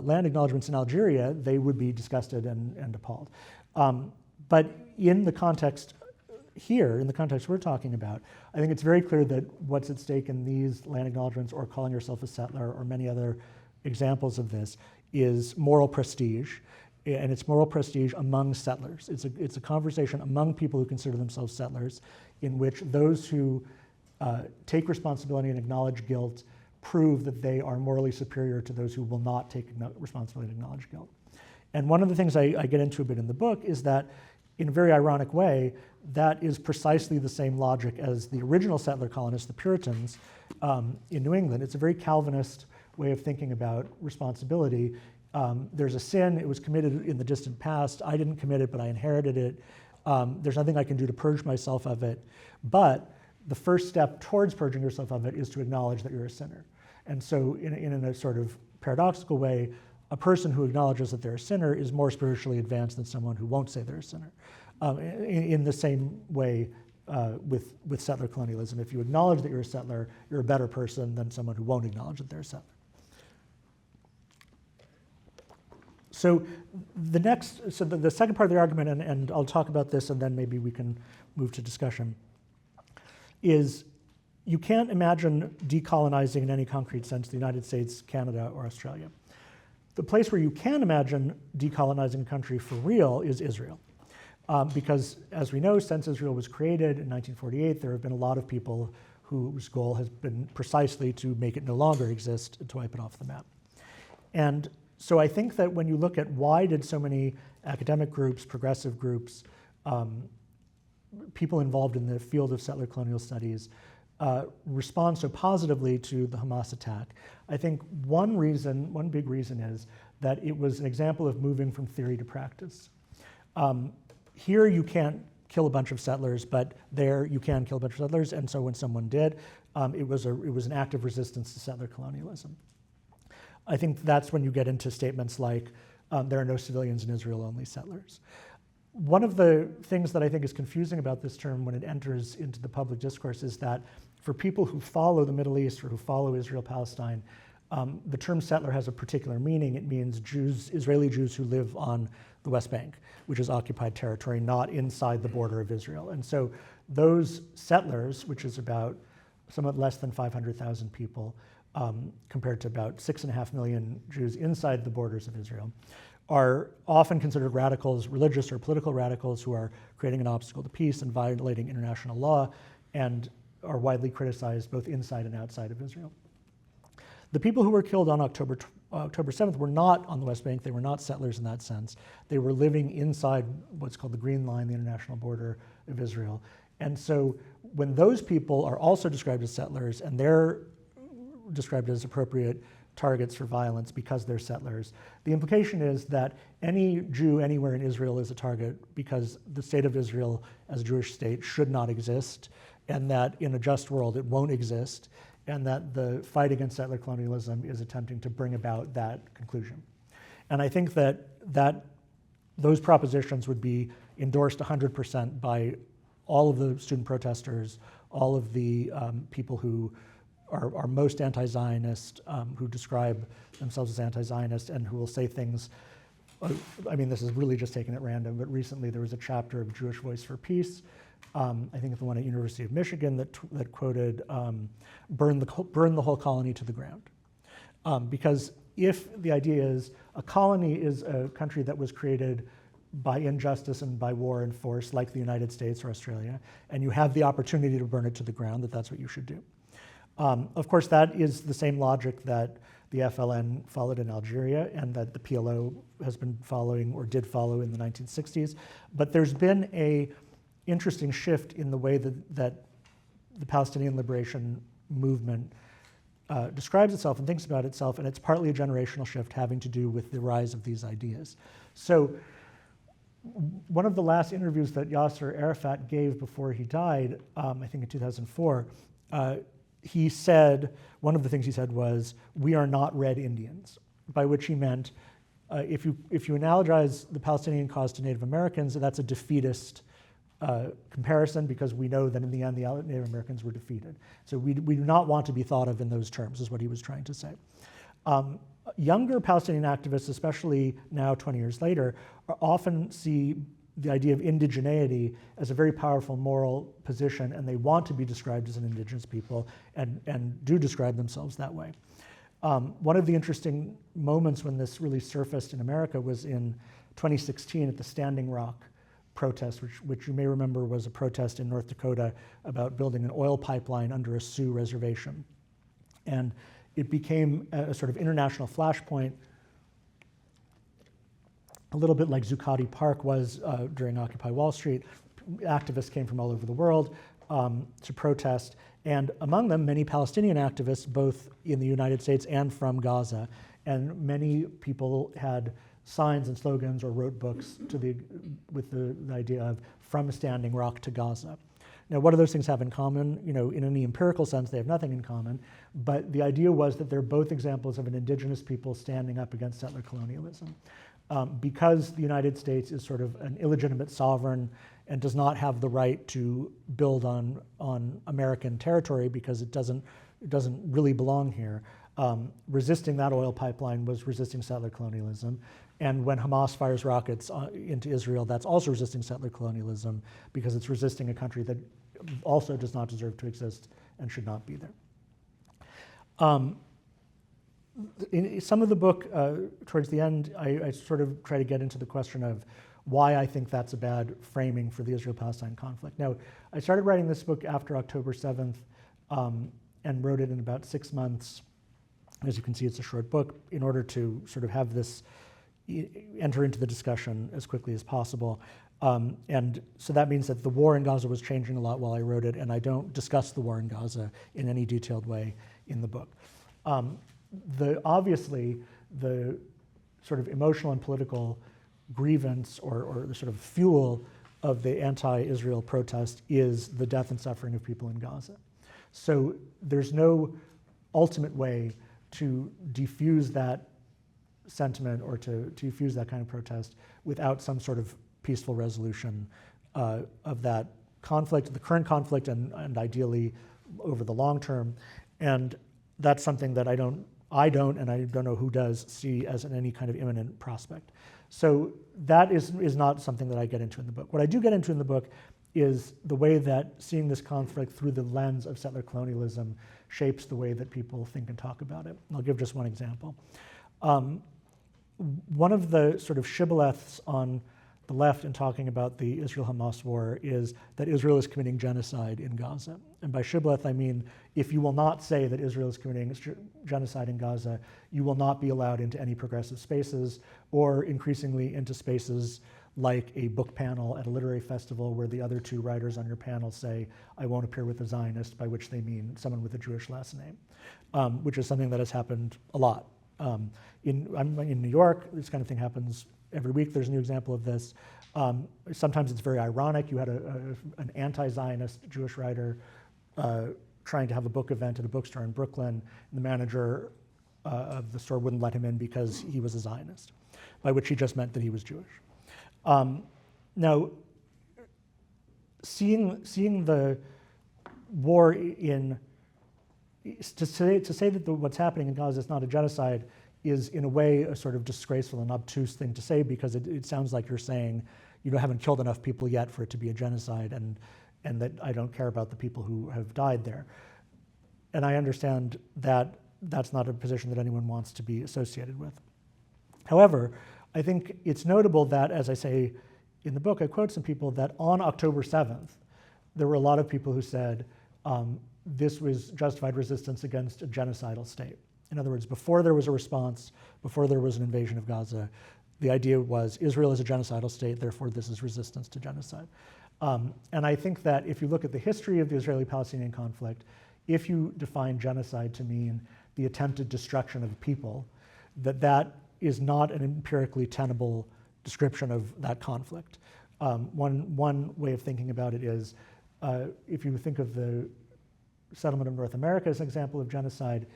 land acknowledgements in Algeria, they would be disgusted and appalled. But in the context here, in the context we're talking about, I think it's very clear that what's at stake in these land acknowledgements, or calling yourself a settler, or many other examples of this, is moral prestige. And it's moral prestige among settlers. It's a conversation among people who consider themselves settlers, in which those who take responsibility and acknowledge guilt prove that they are morally superior to those who will not take responsibility and acknowledge guilt. And one of the things I get into a bit in the book is that, in a very ironic way, that is precisely the same logic as the original settler colonists, the Puritans, in New England. It's a very Calvinist way of thinking about responsibility, There's a sin, it was committed in the distant past, I didn't commit it, but I inherited it. There's nothing I can do to purge myself of it. But the first step towards purging yourself of it is to acknowledge that you're a sinner. And so in a sort of paradoxical way, a person who acknowledges that they're a sinner is more spiritually advanced than someone who won't say they're a sinner. In the same way with settler colonialism, if you acknowledge that you're a settler, you're a better person than someone who won't acknowledge that they're a settler. So the second part of the argument, and I'll talk about this and then maybe we can move to discussion, is you can't imagine decolonizing in any concrete sense the United States, Canada, or Australia. The place where you can imagine decolonizing a country for real is Israel. Because as we know, since Israel was created in 1948, there have been a lot of people whose goal has been precisely to make it no longer exist and to wipe it off the map. And so I think that when you look at why did so many academic groups, progressive groups, people involved in the field of settler colonial studies respond so positively to the Hamas attack, I think one big reason is that it was an example of moving from theory to practice. Here you can't kill a bunch of settlers, but there you can kill a bunch of settlers, and so when someone did, it was an act of resistance to settler colonialism. I think that's when you get into statements like, there are no civilians in Israel, only settlers. One of the things that I think is confusing about this term when it enters into the public discourse is that for people who follow the Middle East or who follow Israel-Palestine, the term settler has a particular meaning. It means Jews, Israeli Jews who live on the West Bank, which is occupied territory, not inside the border of Israel. And so those settlers, which is about somewhat less than 500,000 people, compared to about 6.5 million Jews inside the borders of Israel, are often considered radicals, religious or political radicals, who are creating an obstacle to peace and violating international law, and are widely criticized both inside and outside of Israel. The people who were killed on October 7th were not on the West Bank. They were not settlers in that sense. They were living inside what's called the Green Line, the international border of Israel. And so when those people are also described as settlers, and they're described as appropriate targets for violence because they're settlers, the implication is that any Jew anywhere in Israel is a target because the state of Israel as a Jewish state should not exist, and that in a just world it won't exist, and that the fight against settler colonialism is attempting to bring about that conclusion. And I think that those propositions would be endorsed 100% by all of the student protesters, all of the people who are most anti-Zionist, who describe themselves as anti-Zionist, and who will say things, I mean, this is really just taken at random, but recently there was a chapter of Jewish Voice for Peace, I think the one at University of Michigan, that quoted, burn the whole colony to the ground. Because if the idea is a colony is a country that was created by injustice and by war and force, like the United States or Australia, and you have the opportunity to burn it to the ground, that's what you should do. Of course, that is the same logic that the FLN followed in Algeria and that the PLO has been following or did follow in the 1960s. But there's been an interesting shift in the way that the Palestinian liberation movement describes itself and thinks about itself, and it's partly a generational shift having to do with the rise of these ideas. So one of the last interviews that Yasser Arafat gave before he died, I think in 2004, he said, one of the things he said was, "We are not red Indians," by which he meant, if you analogize the Palestinian cause to Native Americans, that's a defeatist comparison, because we know that in the end the Native Americans were defeated. So we do not want to be thought of in those terms, is what he was trying to say. Younger Palestinian activists, especially now 20 years later, often see the idea of indigeneity as a very powerful moral position, and they want to be described as an indigenous people and do describe themselves that way. One of the interesting moments when this really surfaced in America was in 2016 at the Standing Rock protest, which you may remember was a protest in North Dakota about building an oil pipeline under a Sioux reservation. And it became a sort of international flashpoint, a little bit like Zuccotti Park was during Occupy Wall Street. Activists came from all over the world. to protest, and among them, many Palestinian activists, both in the United States and from Gaza. And many people had signs and slogans or wrote books with the idea of "From Standing Rock to Gaza." Now, what do those things have in common? In any empirical sense, they have nothing in common, but the idea was that they're both examples of an indigenous people standing up against settler colonialism. Because the United States is sort of an illegitimate sovereign and does not have the right to build on American territory because it doesn't really belong here, resisting that oil pipeline was resisting settler colonialism. And when Hamas fires rockets into Israel, that's also resisting settler colonialism because it's resisting a country that also does not deserve to exist and should not be there. In some of the book, towards the end, I sort of try to get into the question of why I think that's a bad framing for the Israel-Palestine conflict. Now, I started writing this book after October 7th and wrote it in about 6 months. As you can see, it's a short book in order to sort of have this enter into the discussion as quickly as possible. And so that means that the war in Gaza was changing a lot while I wrote it, and I don't discuss the war in Gaza in any detailed way in the book. Obviously, the sort of emotional and political grievance or the sort of fuel of the anti-Israel protest is the death and suffering of people in Gaza. So there's no ultimate way to diffuse that sentiment or to diffuse that kind of protest without some sort of peaceful resolution of that conflict, the current conflict, and ideally over the long term. And that's something that I don't, and I don't know who does, see as any kind of imminent prospect. So that is not something that I get into in the book. What I do get into in the book is the way that seeing this conflict through the lens of settler colonialism shapes the way that people think and talk about it. And I'll give just one example. One of the sort of shibboleths on the left in talking about the Israel-Hamas war is that Israel is committing genocide in Gaza. And by shibboleth, I mean if you will not say that Israel is committing genocide in Gaza, you will not be allowed into any progressive spaces or increasingly into spaces like a book panel at a literary festival where the other two writers on your panel say, I won't appear with a Zionist, by which they mean someone with a Jewish last name, which is something that has happened a lot. I'm in New York, this kind of thing happens every week. There's a new example of this. Sometimes it's very ironic. You had an anti-Zionist Jewish writer trying to have a book event at a bookstore in Brooklyn, and the manager of the store wouldn't let him in because he was a Zionist, by which he just meant that he was Jewish. Now, seeing the war to say that what's happening in Gaza is not a genocide is in a way a sort of disgraceful and obtuse thing to say, because it sounds like you're saying you haven't killed enough people yet for it to be a genocide, and that I don't care about the people who have died there. And I understand that that's not a position that anyone wants to be associated with. However, I think it's notable that, as I say in the book, I quote some people that on October 7th, there were a lot of people who said this was justified resistance against a genocidal state. In other words, before there was a response, before there was an invasion of Gaza, the idea was Israel is a genocidal state, therefore this is resistance to genocide. And I think that if you look at the history of the Israeli-Palestinian conflict, if you define genocide to mean the attempted destruction of people, that is not an empirically tenable description of that conflict. One way of thinking about it is, if you think of the settlement of North America as an example of genocide,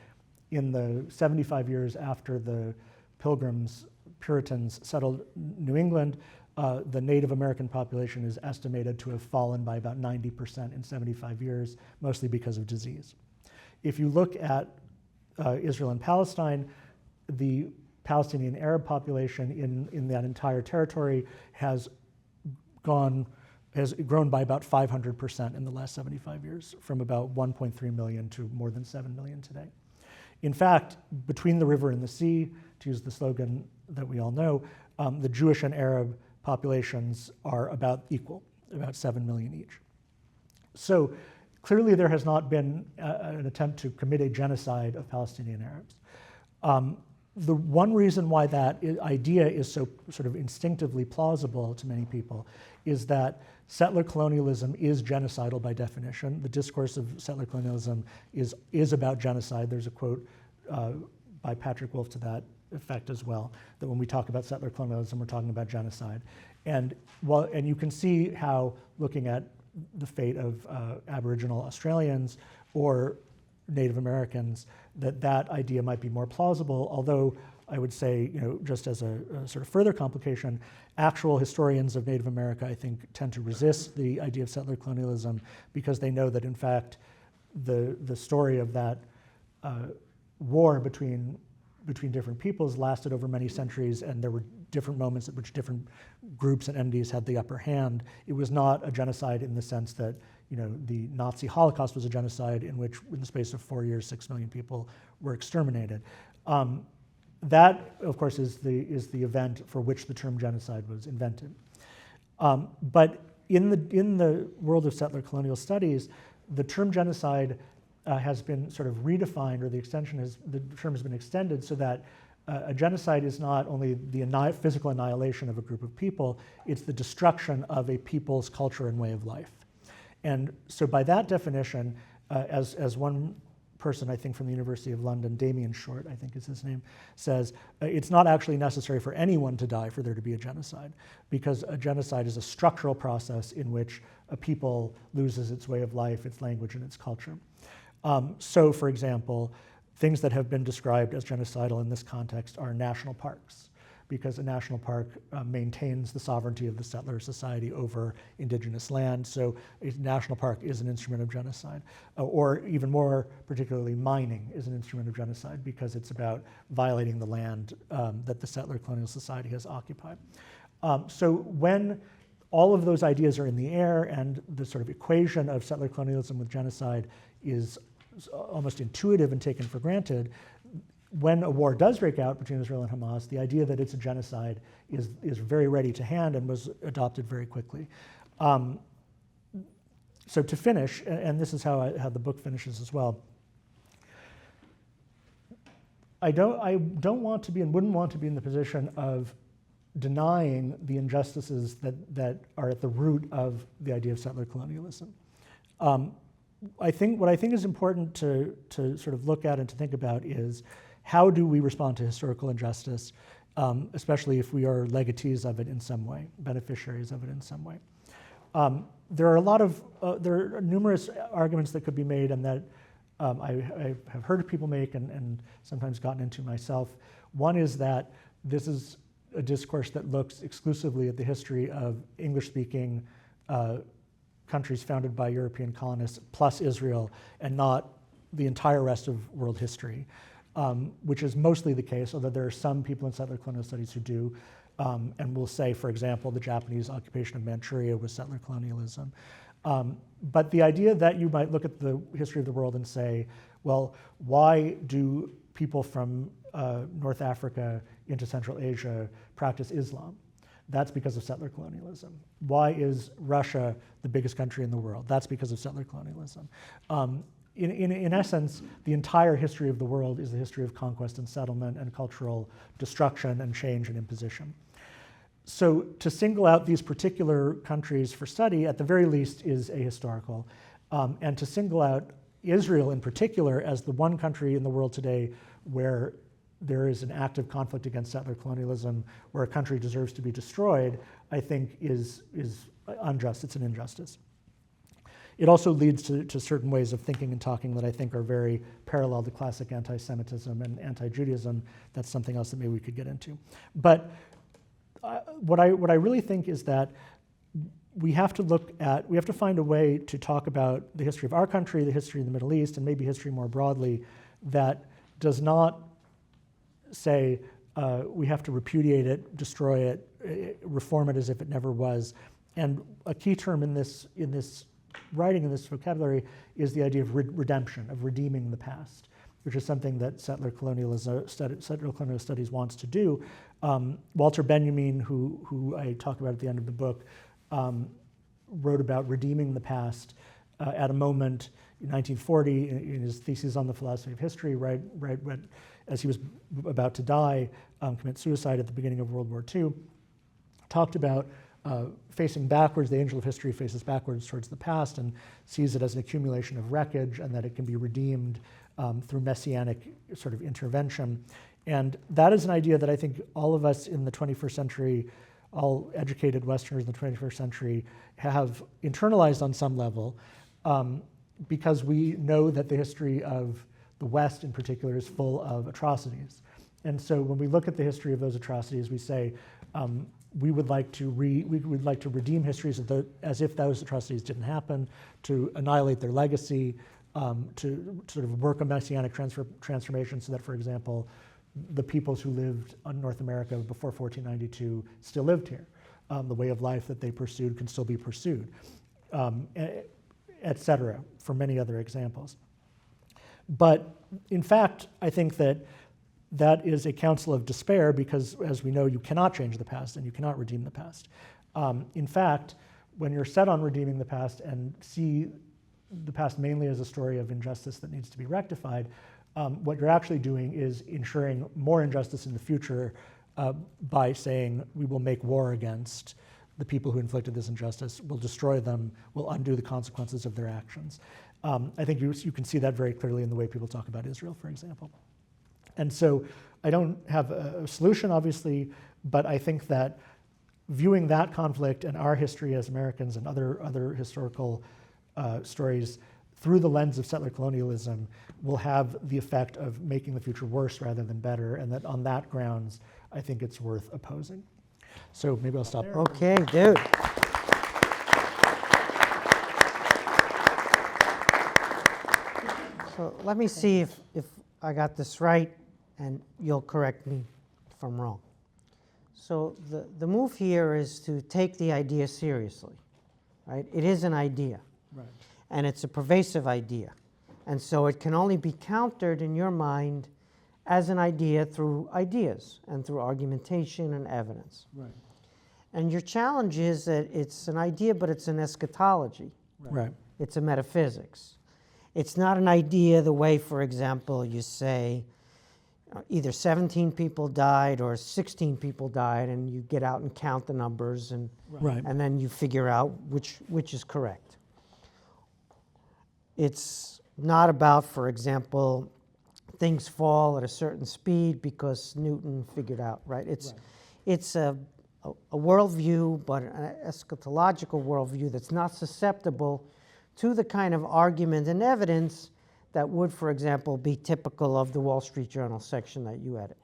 in the 75 years after the Puritans settled New England, the Native American population is estimated to have fallen by about 90% in 75 years, mostly because of disease. If you look at Israel and Palestine, the Palestinian Arab population in that entire territory has grown by about 500% in the last 75 years, from about 1.3 million to more than 7 million today. In fact, between the river and the sea, to use the slogan that we all know, the Jewish and Arab populations are about equal, about 7 million each. So clearly there has not been an attempt to commit a genocide of Palestinian Arabs. the one reason why that idea is so sort of instinctively plausible to many people is that settler colonialism is genocidal by definition. The discourse of settler colonialism is about genocide. There's a quote by Patrick Wolf to that effect as well, that when we talk about settler colonialism, we're talking about genocide. And you can see how, looking at the fate of Aboriginal Australians or Native Americans, that idea might be more plausible, although I would say, just as a sort of further complication, actual historians of Native America, I think, tend to resist the idea of settler colonialism because they know that, in fact, the story of that war between different peoples lasted over many centuries, and there were different moments at which different groups and entities had the upper hand. It was not a genocide in the sense that the Nazi Holocaust was a genocide in which, in the space of 4 years, 6 million people were exterminated. That, of course, is the event for which the term genocide was invented. But in the world of settler colonial studies, the term genocide has been sort of redefined, or the term has been extended so that a genocide is not only the physical annihilation of a group of people, it's the destruction of a people's culture and way of life. And so by that definition, as one person, I think, from the University of London, Damien Short, I think is his name, says, it's not actually necessary for anyone to die for there to be a genocide, because a genocide is a structural process in which a people loses its way of life, its language, and its culture. So, for example, things that have been described as genocidal in this context are national parks, because a national park maintains the sovereignty of the settler society over indigenous land. So a national park is an instrument of genocide. Or even more particularly, mining is an instrument of genocide because it's about violating the land that the settler colonial society has occupied. So when all of those ideas are in the air and the sort of equation of settler colonialism with genocide is almost intuitive and taken for granted, when a war does break out between Israel and Hamas, the idea that it's a genocide is very ready to hand and was adopted very quickly. So to finish, and this is how the book finishes as well, I don't want to be and wouldn't want to be in the position of denying the injustices that are at the root of the idea of settler colonialism. What I think is important to sort of look at and to think about is, how do we respond to historical injustice, especially if we are legatees of it in some way, beneficiaries of it in some way? There are numerous arguments that could be made, and that I have heard people make and sometimes gotten into myself. One is that this is a discourse that looks exclusively at the history of English-speaking countries founded by European colonists plus Israel, and not the entire rest of world history, which is mostly the case, although there are some people in settler colonial studies who do, and will say, for example, the Japanese occupation of Manchuria was settler colonialism. But the idea that you might look at the history of the world and say, well, why do people from North Africa into Central Asia practice Islam? That's because of settler colonialism. Why is Russia the biggest country in the world? That's because of settler colonialism. In essence, the entire history of the world is the history of conquest and settlement and cultural destruction and change and imposition. So to single out these particular countries for study, at the very least, is ahistorical. And to single out Israel in particular as the one country in the world today where there is an active conflict against settler colonialism, where a country deserves to be destroyed, I think is unjust. It's an injustice. It also leads to certain ways of thinking and talking that I think are very parallel to classic anti-Semitism and anti-Judaism. That's something else that maybe we could get into. But what I really think is that we have to find a way to talk about the history of our country, the history of the Middle East, and maybe history more broadly, that does not say we have to repudiate it, destroy it, reform it as if it never was. And a key term in this writing, in this vocabulary, is the idea of redemption, of redeeming the past, which is something that settler colonial studies wants to do. Walter Benjamin, who I talk about at the end of the book, wrote about redeeming the past at a moment in 1940 in his thesis on the philosophy of history, right when, as he was about to die, commit suicide at the beginning of World War II, talked about facing backwards. The angel of history faces backwards towards the past and sees it as an accumulation of wreckage, and that it can be redeemed through messianic sort of intervention. And that is an idea that I think all of us in the 21st century, all educated Westerners in the 21st century, have internalized on some level, because we know that the history of the West in particular is full of atrocities. And so when we look at the history of those atrocities, we say we would like to redeem histories as if those atrocities didn't happen, to annihilate their legacy, to sort of work a messianic transformation so that, for example, the peoples who lived in North America before 1492 still lived here. The way of life that they pursued can still be pursued, et cetera, for many other examples. But in fact, I think that that is a counsel of despair because, as we know, you cannot change the past and you cannot redeem the past. In fact, when you're set on redeeming the past and see the past mainly as a story of injustice that needs to be rectified, what you're actually doing is ensuring more injustice in the future by saying we will make war against the people who inflicted this injustice, we'll destroy them, we'll undo the consequences of their actions. I think you can see that very clearly in the way people talk about Israel, for example. And so I don't have a solution, obviously, but I think that viewing that conflict and our history as Americans and other historical stories through the lens of settler colonialism will have the effect of making the future worse rather than better, and that on that grounds, I think it's worth opposing. So maybe I'll stop there. Okay, dude. So let me see if I got this right, and you'll correct me if I'm wrong. So the move here is to take the idea seriously, right? It is an idea. Right. And it's a pervasive idea. And so it can only be countered in your mind as an idea through ideas and through argumentation and evidence. Right. And your challenge is that it's an idea, but it's an eschatology. Right. It's a metaphysics. It's not an idea the way, for example, you say either 17 people died or 16 people died, and you get out and count the numbers, and Right. and then you figure out which is correct. It's not about, for example, things fall at a certain speed because Newton figured out, right? It's a worldview, but an eschatological worldview that's not susceptible to the kind of argument and evidence that would, for example, be typical of the Wall Street Journal section that you edit.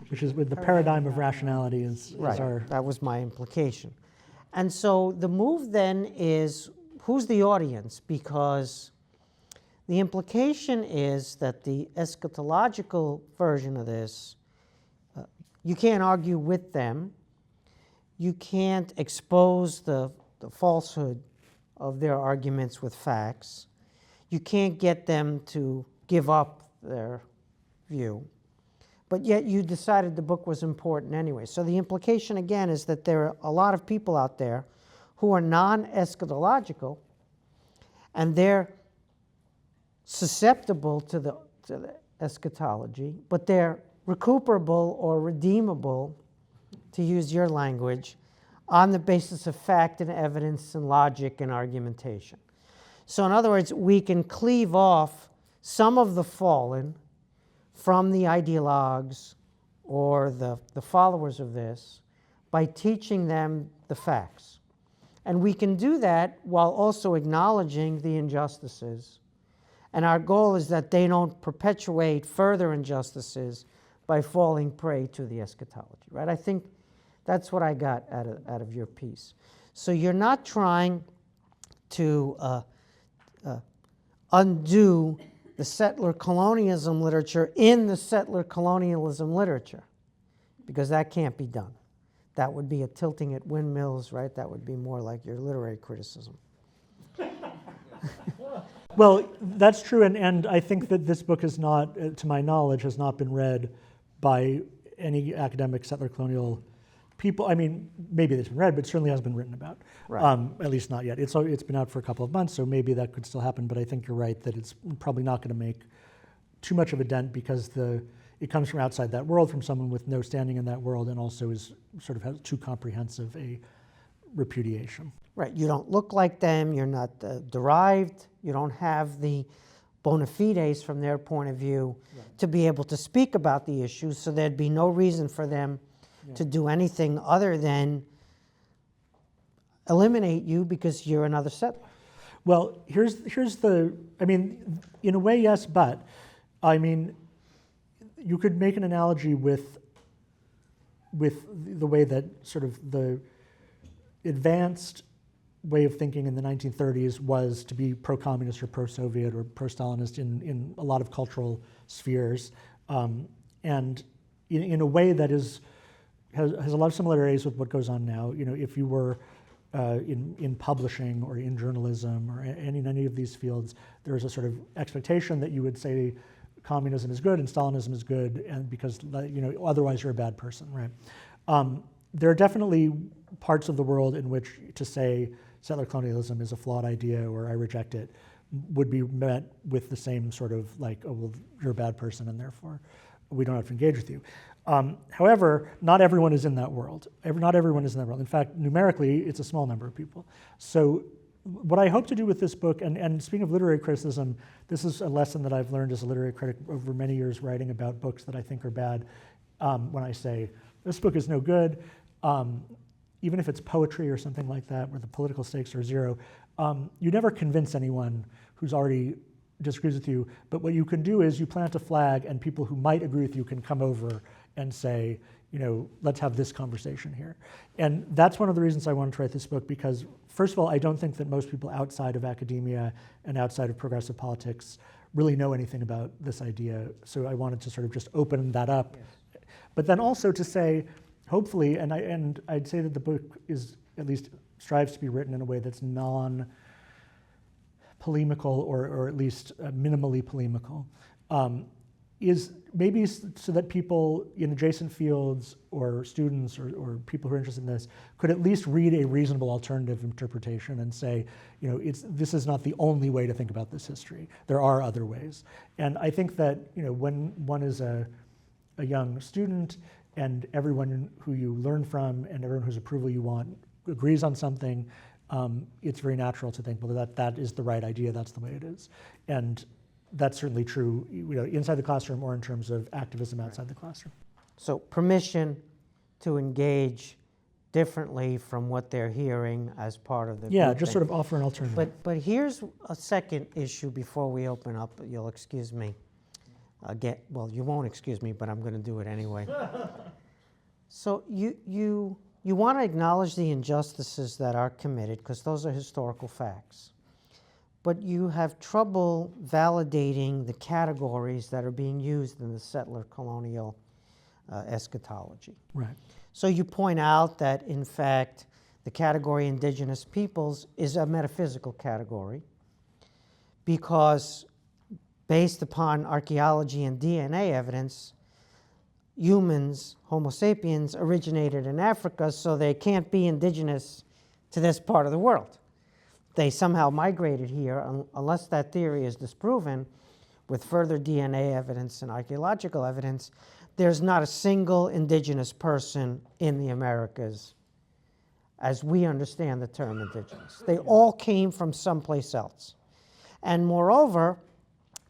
Which is with the paradigm of rationality is Right, our... that was my implication. And so the move then is, who's the audience? Because the implication is that the eschatological version of this, you can't argue with them. You can't expose the falsehood of their arguments with facts. You can't get them to give up their view. But yet you decided the book was important anyway. So the implication, again, is that there are a lot of people out there who are non-eschatological, and they're susceptible to the eschatology, but they're recuperable or redeemable, to use your language, on the basis of fact and evidence and logic and argumentation. So in other words, we can cleave off some of the fallen from the ideologues or the followers of this by teaching them the facts. And we can do that while also acknowledging the injustices. And our goal is that they don't perpetuate further injustices by falling prey to the eschatology, right? I think that's what I got out of your piece. So you're not trying to undo the settler colonialism literature in the settler colonialism literature, because that can't be done. That would be a tilting at windmills, right? That would be more like your literary criticism. Well, that's true, and I think that this book is not, to my knowledge, has not been read by any academic settler colonial people, I mean, maybe it's been read, but certainly hasn't been written about. Right. At least not yet. It's been out for a couple of months, so maybe that could still happen, but I think you're right that it's probably not going to make too much of a dent because it comes from outside that world, from someone with no standing in that world, and also is sort of has too comprehensive a repudiation. Right, you don't look like them, you're not derived, you don't have the bona fides from their point of view to be able to speak about the issues, so there'd be no reason for them to do anything other than eliminate you because you're another settler. Well, here's the, I mean, in a way, yes, but, I mean, you could make an analogy with the way that sort of the advanced way of thinking in the 1930s was to be pro-communist or pro-Soviet or pro-Stalinist in a lot of cultural spheres, and in a way that has a lot of similarities with what goes on now. You know, if you were in publishing or in journalism or in any of these fields, there's a sort of expectation that you would say communism is good and Stalinism is good, and because otherwise you're a bad person, right? There are definitely parts of the world in which to say settler colonialism is a flawed idea or I reject it would be met with the same sort of like, oh, well, you're a bad person and therefore we don't have to engage with you. However, not everyone is in that world. Not everyone is in that world. In fact, numerically, it's a small number of people. So what I hope to do with this book, and speaking of literary criticism, this is a lesson that I've learned as a literary critic over many years writing about books that I think are bad. When I say, this book is no good, even if it's poetry or something like that, where the political stakes are zero, you never convince anyone who's already disagrees with you, but what you can do is you plant a flag and people who might agree with you can come over and say, let's have this conversation here. And that's one of the reasons I wanted to write this book, because first of all, I don't think that most people outside of academia and outside of progressive politics really know anything about this idea. So I wanted to sort of just open that up. Yes. But then also to say, hopefully, and I'd say that the book is at least strives to be written in a way that's non-polemical or at least minimally polemical, is maybe so that people in adjacent fields or students or people who are interested in this could at least read a reasonable alternative interpretation and say, this is not the only way to think about this history. There are other ways. And I think that when one is a young student and everyone who you learn from and everyone whose approval you want agrees on something, it's very natural to think, well, that is the right idea, that's the way it is. And that's certainly true inside the classroom or in terms of activism outside the classroom. So permission to engage differently from what they're hearing as part of the Yeah, just sort of offer an alternative. But here's a second issue before we open up. You'll excuse me. Well, you won't excuse me, but I'm going to do it anyway. So you want to acknowledge the injustices that are committed, because those are historical facts. But you have trouble validating the categories that are being used in the settler colonial eschatology. Right. So you point out that, in fact, the category indigenous peoples is a metaphysical category because, based upon archaeology and DNA evidence, humans, Homo sapiens, originated in Africa, so they can't be indigenous to this part of the world. They somehow migrated here, unless that theory is disproven with further DNA evidence and archaeological evidence. There's not a single indigenous person in the Americas as we understand the term indigenous. They all came from someplace else. And moreover,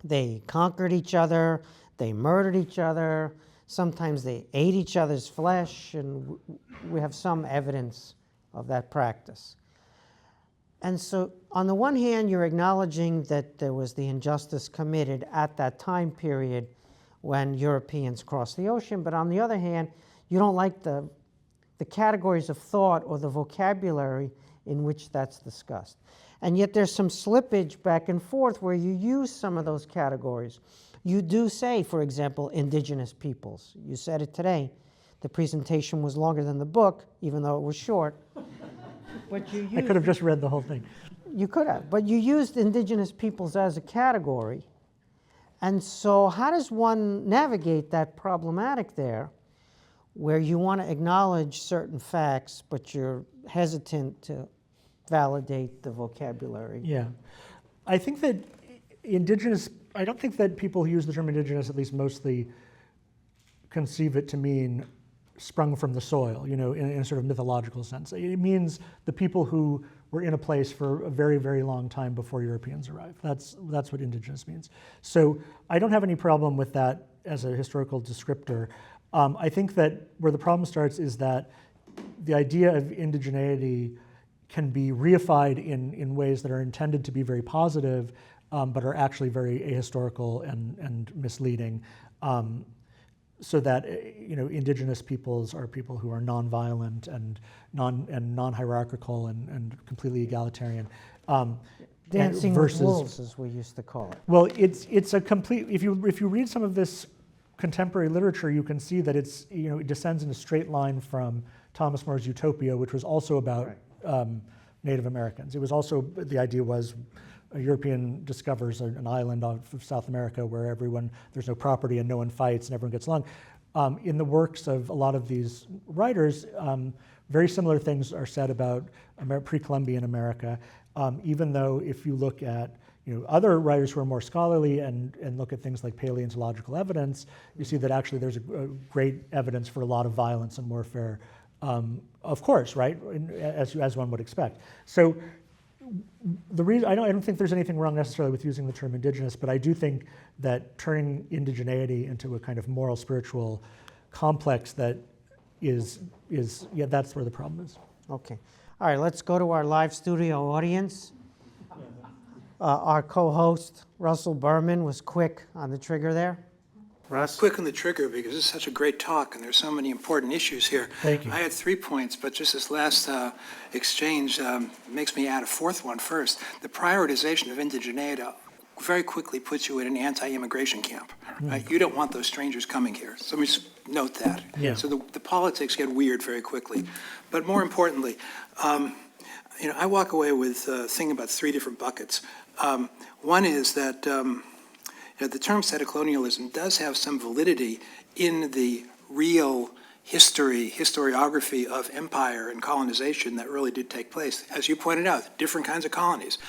they conquered each other, they murdered each other, sometimes they ate each other's flesh, and we have some evidence of that practice. And so, on the one hand, you're acknowledging that there was the injustice committed at that time period when Europeans crossed the ocean, but on the other hand, you don't like the categories of thought or the vocabulary in which that's discussed. And yet there's some slippage back and forth where you use some of those categories. You do say, for example, indigenous peoples. You said it today. The presentation was longer than the book, even though it was short. But I could have just read the whole thing. You could have, but you used indigenous peoples as a category. And so how does one navigate that problematic there where you want to acknowledge certain facts, but you're hesitant to validate the vocabulary. Yeah. I think that indigenous, I don't think that people who use the term indigenous at least mostly conceive it to mean sprung from the soil, in a sort of mythological sense. It means the people who were in a place for a very, very long time before Europeans arrived. That's what indigenous means. So I don't have any problem with that as a historical descriptor. I think that where the problem starts is that the idea of indigeneity can be reified in ways that are intended to be very positive, but are actually very ahistorical and misleading. So that indigenous peoples are people who are nonviolent and non-hierarchical and completely egalitarian. Dancing with wolves, as we used to call it. Well, it's a complete. If you read some of this contemporary literature, you can see that it descends in a straight line from Thomas More's Utopia, which was also about Native Americans. It was also, the idea was a European discovers an island of South America where there's no property and no one fights and everyone gets along. In the works of a lot of these writers, very similar things are said about pre-Columbian America, even though if you look at other writers who are more scholarly and look at things like paleontological evidence, you see that actually there's a great evidence for a lot of violence and warfare, of course, right, as one would expect. So the reason I don't think there's anything wrong necessarily with using the term indigenous, but I do think that turning indigeneity into a kind of moral spiritual complex that is that's where the problem is. Okay. All right, let's go to our live studio audience. Our co-host, Russell Berman, was quick on the trigger there. Russ? Quick on the trigger because this is such a great talk and there's so many important issues here. Thank you. I had 3 points, but just this last exchange makes me add a fourth one first. The prioritization of indigeneity very quickly puts you in an anti-immigration camp. Right? You don't want those strangers coming here. So let me just note that. Yeah. So the politics get weird very quickly. But more importantly, I walk away with thinking about 3 different buckets. One is that the term Settler Colonialism does have some validity in the real historiography of empire and colonization that really did take place. As you pointed out, different kinds of colonies.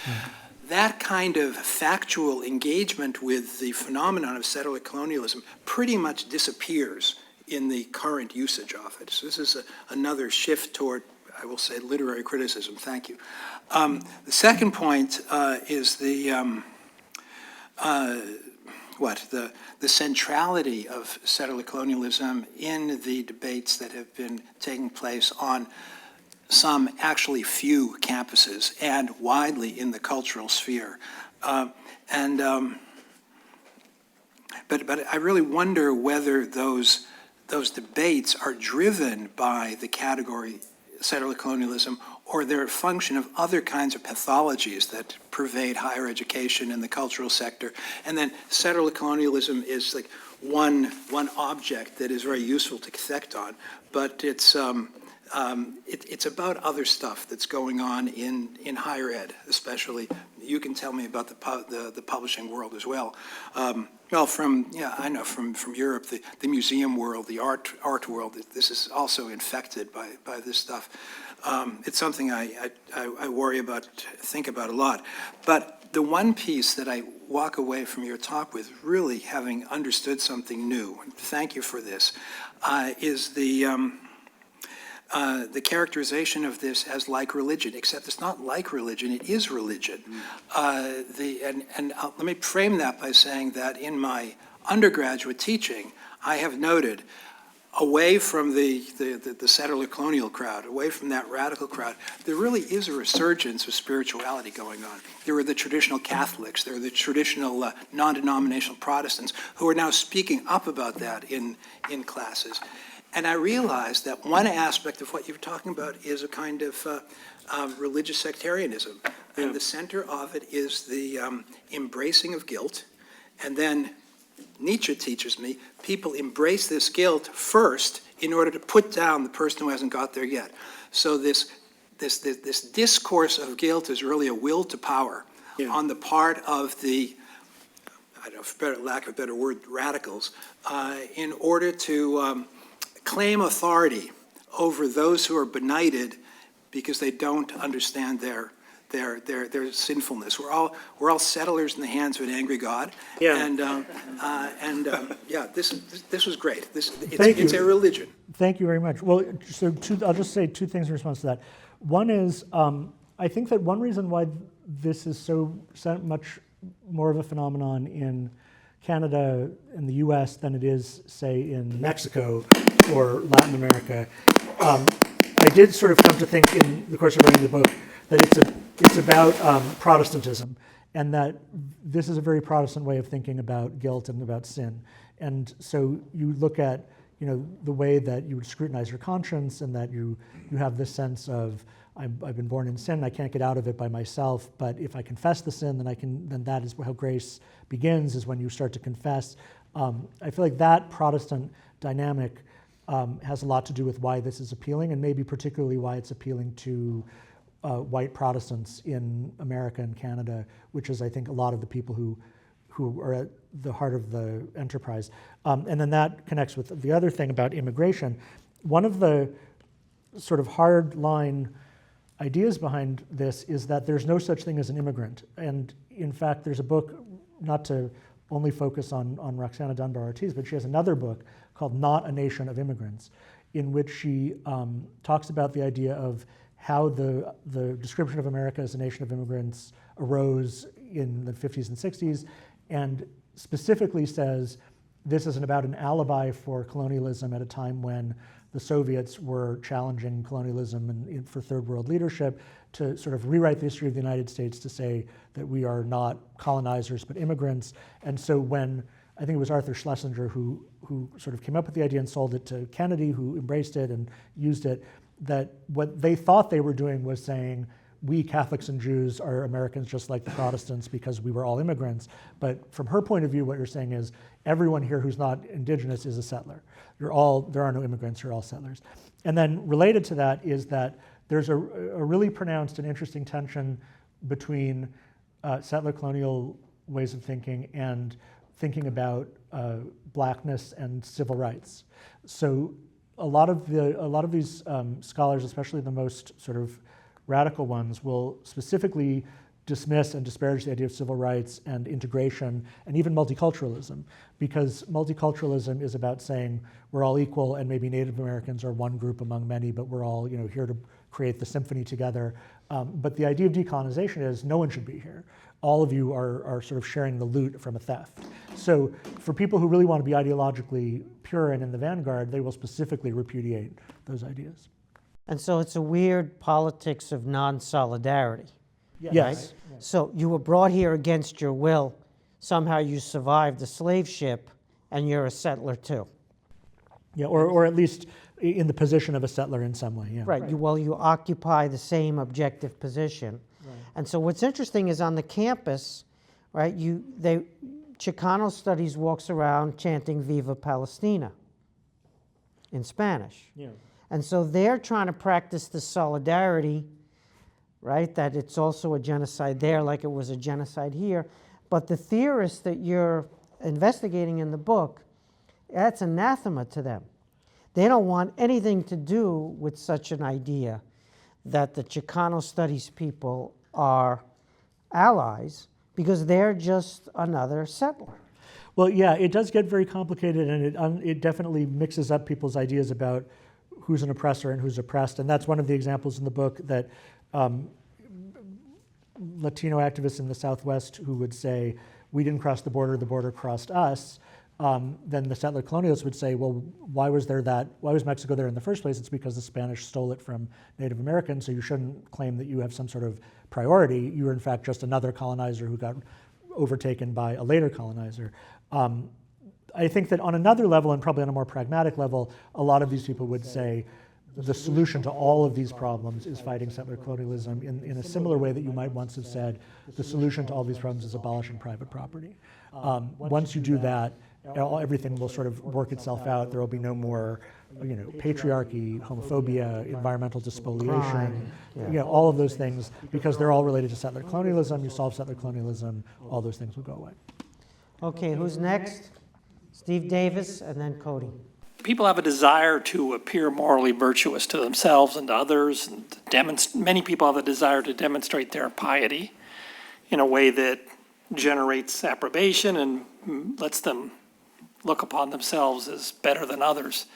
That kind of factual engagement with the phenomenon of settler colonialism pretty much disappears in the current usage of it. So this is another shift toward, I will say, literary criticism. Thank you. The second point is the centrality of settler colonialism in the debates that have been taking place on some actually few campuses and widely in the cultural sphere. But I really wonder whether those debates are driven by the category settler colonialism or they're a function of other kinds of pathologies that pervade higher education and the cultural sector. And then settler colonialism is like one object that is very useful to connect on, but it's about other stuff that's going on in higher ed, especially. You can tell me about the publishing world as well. From Europe, the museum world, the art world. This is also infected by this stuff. It's something I worry about, think about a lot. But the one piece that I walk away from your talk with, really having understood something new, and thank you for this, is the characterization of this as like religion, except it's not like religion, it is religion. Let me frame that by saying that in my undergraduate teaching, I have noted, away from the settler colonial crowd, away from that radical crowd, there really is a resurgence of spirituality going on. There are the traditional Catholics, there are the traditional non-denominational Protestants who are now speaking up about that in classes. And I realized that one aspect of what you're talking about is a kind of religious sectarianism. And the center of it is the embracing of guilt. And then Nietzsche teaches me, people embrace this guilt first in order to put down the person who hasn't got there yet. So this discourse of guilt is really a will to power on the part of the, I don't know, for lack of a better word, radicals, in order to claim authority over those who are benighted because they don't understand their sinfulness. We're all settlers in the hands of an angry God. Yeah. Yeah, this was great. Thank you. It's a religion. Thank you very much. Well, so I'll just say two things in response to that. One is, I think that one reason why this is so much more of a phenomenon in Canada and the US than it is, say, in Mexico or Latin America, I did sort of come to think in the course of writing the book that it's about Protestantism, and that this is a very Protestant way of thinking about guilt and about sin. And so you look at, the way that you would scrutinize your conscience, and that you have this sense of, I've been born in sin, I can't get out of it by myself, but if I confess the sin, then that is how grace begins, is when you start to confess. I feel like that Protestant dynamic has a lot to do with why this is appealing, and maybe particularly why it's appealing to white Protestants in America and Canada, which is, I think, a lot of the people who are at the heart of the enterprise. And then that connects with the other thing about immigration. One of the sort of hard line ideas behind this is that there's no such thing as an immigrant. And in fact, there's a book, not to only focus on Roxana Dunbar-Ortiz, but she has another book called Not a Nation of Immigrants, in which she talks about the idea of how the description of America as a nation of immigrants arose in the 50s and 60s, and specifically says this isn't about an alibi for colonialism at a time when the Soviets were challenging colonialism and for third world leadership, to sort of rewrite the history of the United States to say that we are not colonizers but immigrants. And so when, I think it was Arthur Schlesinger who sort of came up with the idea and sold it to Kennedy, who embraced it and used it, that what they thought they were doing was saying, we Catholics and Jews are Americans just like the Protestants because we were all immigrants. But from her point of view, what you're saying is everyone here who's not indigenous is a settler. There are no immigrants, you're all settlers. And then related to that is that there's a really pronounced and interesting tension between settler colonial ways of thinking and thinking about blackness and civil rights. So a lot of these scholars, especially the most sort of radical ones, will specifically dismiss and disparage the idea of civil rights and integration and even multiculturalism, because multiculturalism is about saying we're all equal and maybe Native Americans are one group among many, but we're all here to create the symphony together. But the idea of decolonization is no one should be here. All of you are sort of sharing the loot from a theft. So for people who really want to be ideologically pure and in the vanguard, they will specifically repudiate those ideas. And so it's a weird politics of non-solidarity. Yes. Right? So you were brought here against your will. Somehow you survived the slave ship, and you're a settler too. Yeah, or at least in the position of a settler in some way. Yeah. Right. You occupy the same objective position. Right. And so what's interesting is on the campus, right? Chicano Studies walks around chanting "Viva Palestina" in Spanish. Yeah. And so they're trying to practice the solidarity, right? That it's also a genocide there like it was a genocide here. But the theorists that you're investigating in the book, that's anathema to them. They don't want anything to do with such an idea that the Chicano Studies people are allies, because they're just another settler. Well, yeah, it does get very complicated, and it definitely mixes up people's ideas about who's an oppressor and who's oppressed. And that's one of the examples in the book that Latino activists in the Southwest who would say, we didn't cross the border crossed us. Then the settler colonialists would say, well, why was Mexico there in the first place? It's because the Spanish stole it from Native Americans, so you shouldn't claim that you have some sort of priority. You were in fact just another colonizer who got overtaken by a later colonizer. I think that on another level, and probably on a more pragmatic level, a lot of these people would say the solution to all of these problems is fighting settler colonialism in a similar way that you might once have said the solution to all these problems is abolishing private property. Once you do that, everything will sort of work itself out. There will be no more, patriarchy, homophobia, environmental despoliation, all of those things, because they're all related to settler colonialism. You solve settler colonialism, all those things will go away. Okay, who's next? Steve Davis, and then Cody. people have a desire to appear morally virtuous to themselves and to others, and many people have a desire to demonstrate their piety in a way that generates approbation and lets them look upon themselves as better than others.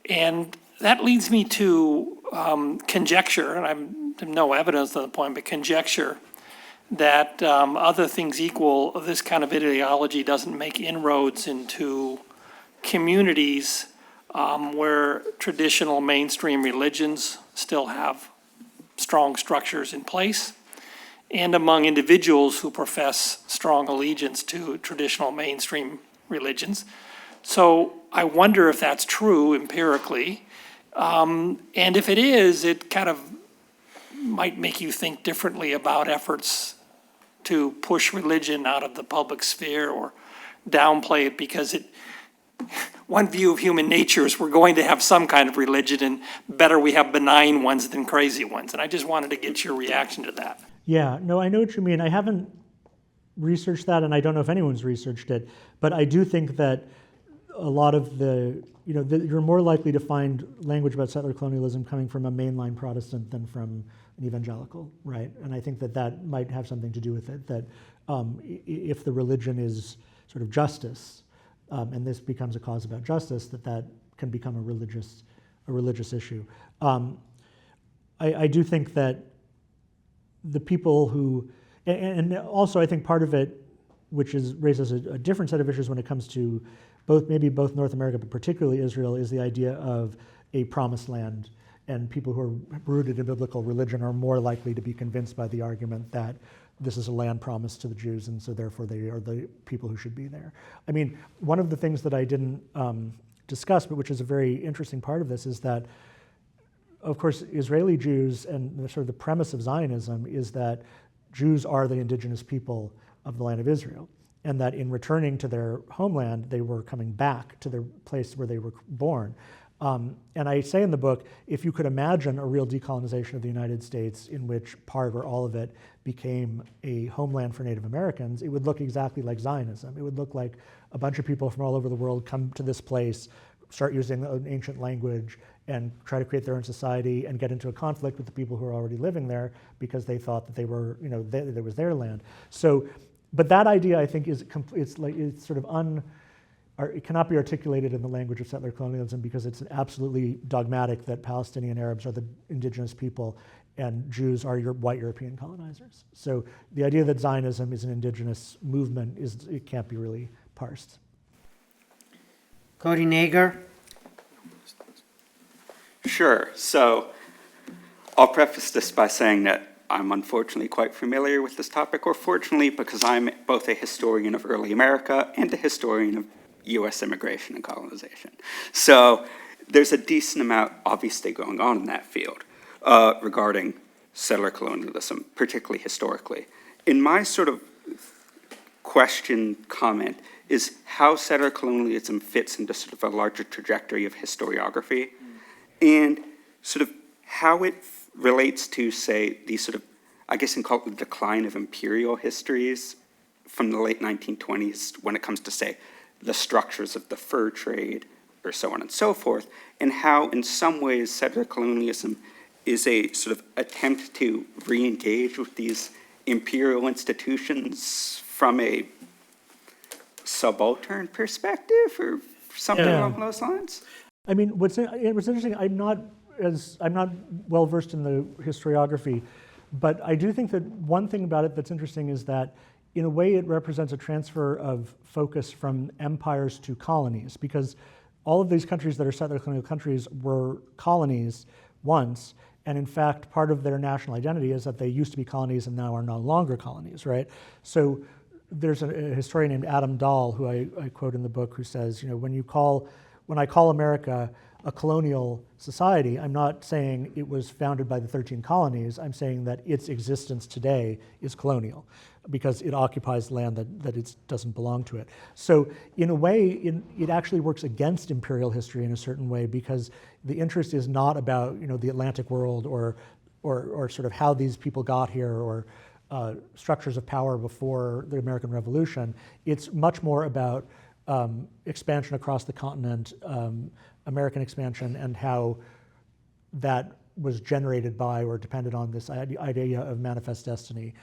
And that leads me to conjecture, and I'm no evidence on the point, but conjecture that other things equal, this kind of ideology doesn't make inroads into communities where traditional mainstream religions still have strong structures in place, and among individuals who profess strong allegiance to traditional mainstream religions. So I wonder if that's true empirically. And if it is, it kind of might make you think differently about efforts to push religion out of the public sphere or downplay it, because one view of human nature is we're going to have some kind of religion, and better we have benign ones than crazy ones. And I just wanted to get your reaction to that. Yeah, no, I know what you mean. I haven't researched that, and I don't know if anyone's researched it, but I do think that a lot of you're more likely to find language about settler colonialism coming from a mainline Protestant than from an evangelical, right? And I think that might have something to do with it, that if the religion is sort of justice, and this becomes a cause about justice, that can become a religious issue. I do think that the people who, and also I think part of it, which raises a different set of issues when it comes to both North America, but particularly Israel, is the idea of a promised land. And people who are rooted in biblical religion are more likely to be convinced by the argument that this is a land promised to the Jews, and so therefore they are the people who should be there. I mean, one of the things that I didn't discuss, but which is a very interesting part of this, is that, of course, Israeli Jews and sort of the premise of Zionism is that Jews are the indigenous people of the land of Israel, and that in returning to their homeland, they were coming back to their place where they were born. And I say in the book, if you could imagine a real decolonization of the United States in which part or all of it became a homeland for Native Americans, it would look exactly like Zionism. It would look like a bunch of people from all over the world come to this place, start using an ancient language, and try to create their own society and get into a conflict with the people who are already living there because they thought that they were, that was their land. So, but that idea, I think, it's sort of it cannot be articulated in the language of settler colonialism because it's absolutely dogmatic that Palestinian Arabs are the indigenous people and Jews are white European colonizers. So the idea that Zionism is an indigenous movement, it can't be really parsed. Cody Nager. Sure. So I'll preface this by saying that I'm unfortunately quite familiar with this topic, or fortunately because I'm both a historian of early America and a historian of U.S. immigration and colonization. So there's a decent amount obviously going on in that field regarding settler colonialism, particularly historically. In my sort of comment is how settler colonialism fits into sort of a larger trajectory of historiography and sort of how it relates to, say, these sort of, I guess, call it the decline of imperial histories from the late 1920s when it comes to, say, the structures of the fur trade, or so on and so forth, and how, in some ways, settler colonialism is a sort of attempt to re-engage with these imperial institutions from a subaltern perspective, or something along those lines. I mean, what's interesting, I'm not well versed in the historiography, but I do think that one thing about it that's interesting is that in a way it represents a transfer of focus from empires to colonies, because all of these countries that are settler colonial countries were colonies once, and in fact part of their national identity is that they used to be colonies and now are no longer colonies, right? So there's a historian named Adam Dahl, who I quote in the book, who says, when I call America a colonial society, I'm not saying it was founded by the 13 colonies, I'm saying that its existence today is colonial because it occupies land that it doesn't belong to it. So in a way, it actually works against imperial history in a certain way because the interest is not about the Atlantic world or sort of how these people got here or structures of power before the American Revolution. It's much more about expansion across the continent, American expansion and how that was generated by or depended on this idea of manifest destiny,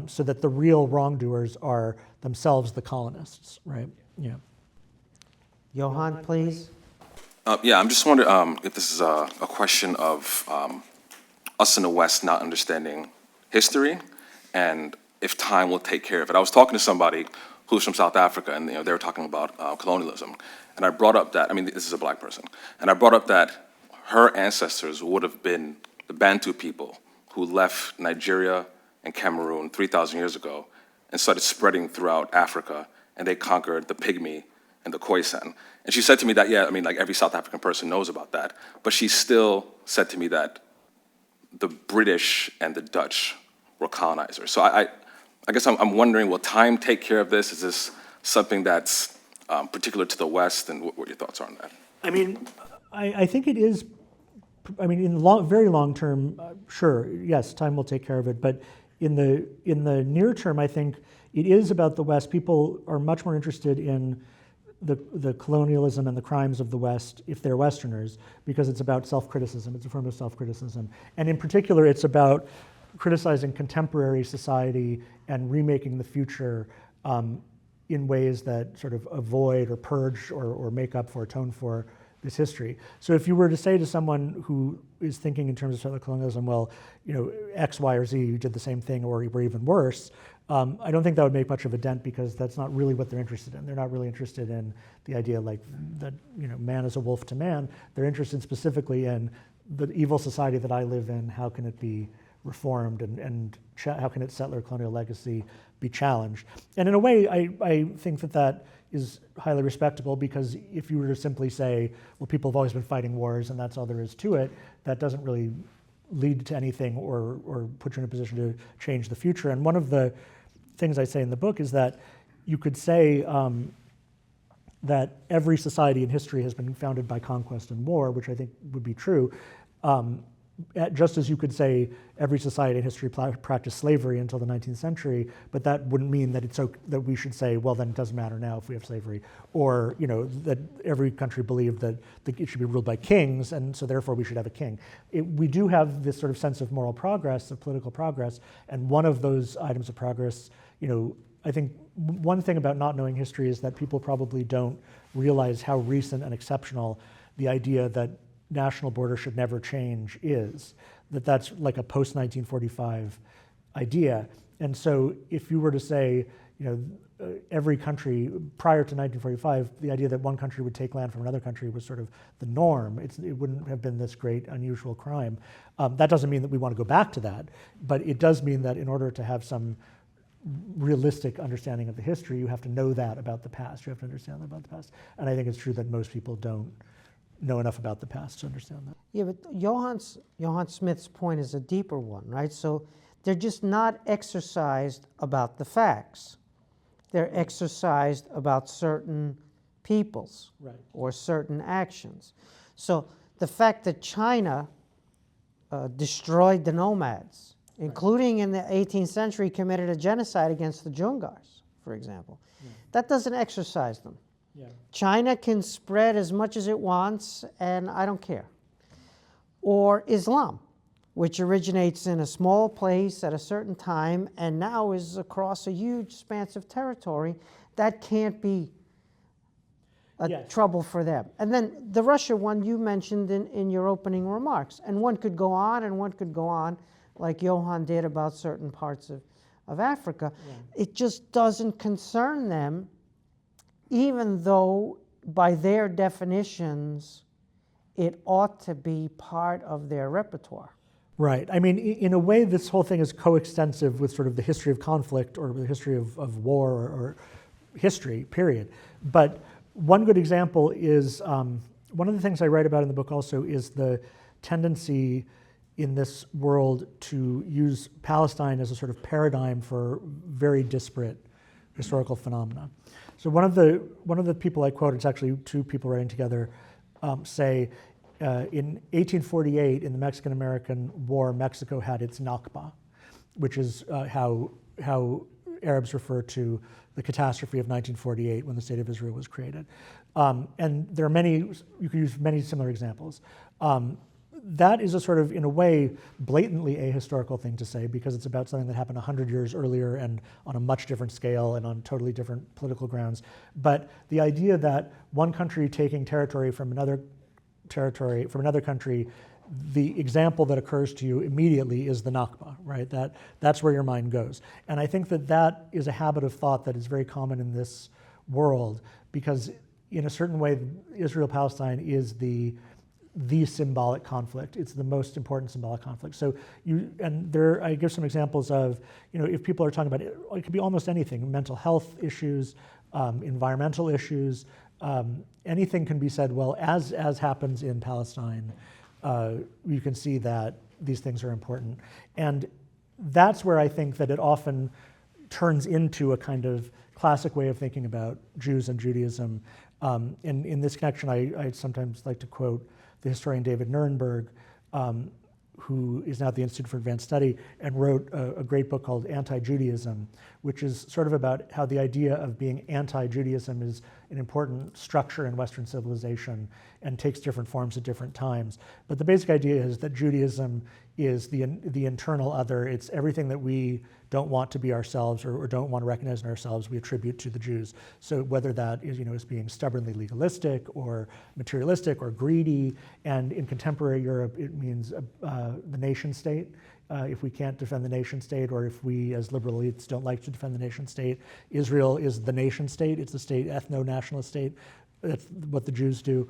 so that the real wrongdoers are themselves the colonists, right? Yeah. Johan, please. Yeah, I'm just wondering if this is a question of us in the West not understanding history, and if time will take care of it. I was talking to somebody who's from South Africa, and they were talking about colonialism, and I brought up that, this is a black person, and I brought up that her ancestors would have been the Bantu people who left Nigeria and Cameroon 3,000 years ago and started spreading throughout Africa, and they conquered the Pygmy and the Khoisan. And she said to me that, every South African person knows about that, but she still said to me that the British and the Dutch were colonizers. So I guess I'm wondering, will time take care of this? Is this something that's particular to the West, and what your thoughts are on that? I think it is. In the very long term, sure, yes, time will take care of it. But in the near term, I think it is about the West. People are much more interested in the colonialism and the crimes of the West if they're Westerners, because it's about self-criticism. It's a form of self-criticism, and in particular, it's about criticizing contemporary society and remaking the future in ways that sort of avoid or purge or make up for, atone for this history. So if you were to say to someone who is thinking in terms of settler colonialism, well, X, Y, or Z did the same thing or were even worse, I don't think that would make much of a dent, because that's not really what they're interested in. They're not really interested in the idea that man is a wolf to man. They're interested specifically in the evil society that I live in. How can it be reformed, and how can its settler colonial legacy be challenged? And in a way, I think that is highly respectable, because if you were to simply say, well, people have always been fighting wars and that's all there is to it, that doesn't really lead to anything or put you in a position to change the future. And one of the things I say in the book is that you could say that every society in history has been founded by conquest and war, which I think would be true. Just as you could say every society in history practiced slavery until the 19th century, but that wouldn't mean that that we should say, well, then it doesn't matter now if we have slavery, or that every country believed that it should be ruled by kings, and so therefore we should have a king. We do have this sort of sense of moral progress, of political progress, and one of those items of progress, I think one thing about not knowing history is that people probably don't realize how recent and exceptional the idea that national borders should never change is, that's like a post-1945 idea. And so if you were to say, every country prior to 1945, the idea that one country would take land from another country was sort of the norm. It wouldn't have been this great unusual crime. That doesn't mean that we want to go back to that, but it does mean that in order to have some realistic understanding of the history, you have to know that about the past. You have to understand that about the past. And I think it's true that most people don't know enough about the past to understand that. Yeah, but Johan Smith's point is a deeper one, right? So they're just not exercised about the facts. They're exercised about certain peoples, right, or certain actions. So the fact that China destroyed the nomads, including in the 18th century committed a genocide against the Dzungars, for example, that doesn't exercise them. Yeah. China can spread as much as it wants, and I don't care. Or Islam, which originates in a small place at a certain time and now is across a huge expanse of territory, that can't be trouble for them. And then the Russia one you mentioned in your opening remarks, and one could go on and one could go on, like Johan did about certain parts of Africa. Yeah. It just doesn't concern them, even though by their definitions, it ought to be part of their repertoire. Right. I mean, in a way, this whole thing is coextensive with sort of the history of conflict or the history of war or history, period. But one good example is, one of the things I write about in the book also is the tendency in this world to use Palestine as a sort of paradigm for very disparate historical phenomena. So one of the people I quote, it's actually two people writing together, say in 1848 in the Mexican-American War, Mexico had its Nakba, which is how Arabs refer to the catastrophe of 1948 when the State of Israel was created. And there are many, you could use many similar examples. That is a sort of, in a way, blatantly ahistorical thing to say because it's about something that happened 100 years earlier and on a much different scale and on totally different political grounds. But the idea that one country taking territory from another country, the example that occurs to you immediately is the Nakba, right? That's where your mind goes. And I think that is a habit of thought that is very common in this world because in a certain way, Israel-Palestine is the symbolic conflict. It's the most important symbolic conflict. So I give some examples of, if people are talking about it could be almost anything, mental health issues, environmental issues, anything can be said, well, as happens in Palestine, you can see that these things are important. And that's where I think that it often turns into a kind of classic way of thinking about Jews and Judaism. In this connection, I sometimes like to quote the historian David Nuremberg, who is now at the Institute for Advanced Study, and wrote a great book called Anti-Judaism, which is sort of about how the idea of being anti-Judaism is an important structure in Western civilization and takes different forms at different times. But the basic idea is that Judaism is the internal other. It's everything that we don't want to be ourselves or don't want to recognize in ourselves, we attribute to the Jews. So whether that is, is being stubbornly legalistic or materialistic or greedy, and in contemporary Europe, it means the nation state. If we can't defend the nation state, or if we as liberal elites don't like to defend the nation state, Israel is the nation state. It's the state, ethno-nationalist state. That's what the Jews do.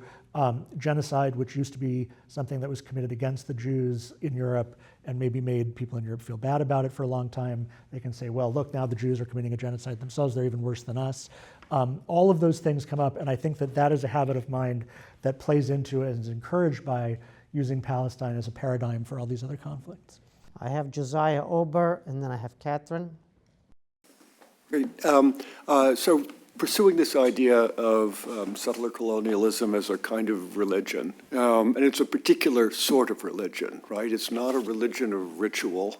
Genocide, which used to be something that was committed against the Jews in Europe and maybe made people in Europe feel bad about it for a long time. They can say, well, look, now the Jews are committing a genocide themselves. They're even worse than us. All of those things come up, and I think that is a habit of mind that plays into and is encouraged by using Palestine as a paradigm for all these other conflicts. I have Josiah Ober, and then I have Catherine. Great. So pursuing this idea of settler colonialism as a kind of religion, and it's a particular sort of religion, right? It's not a religion of ritual.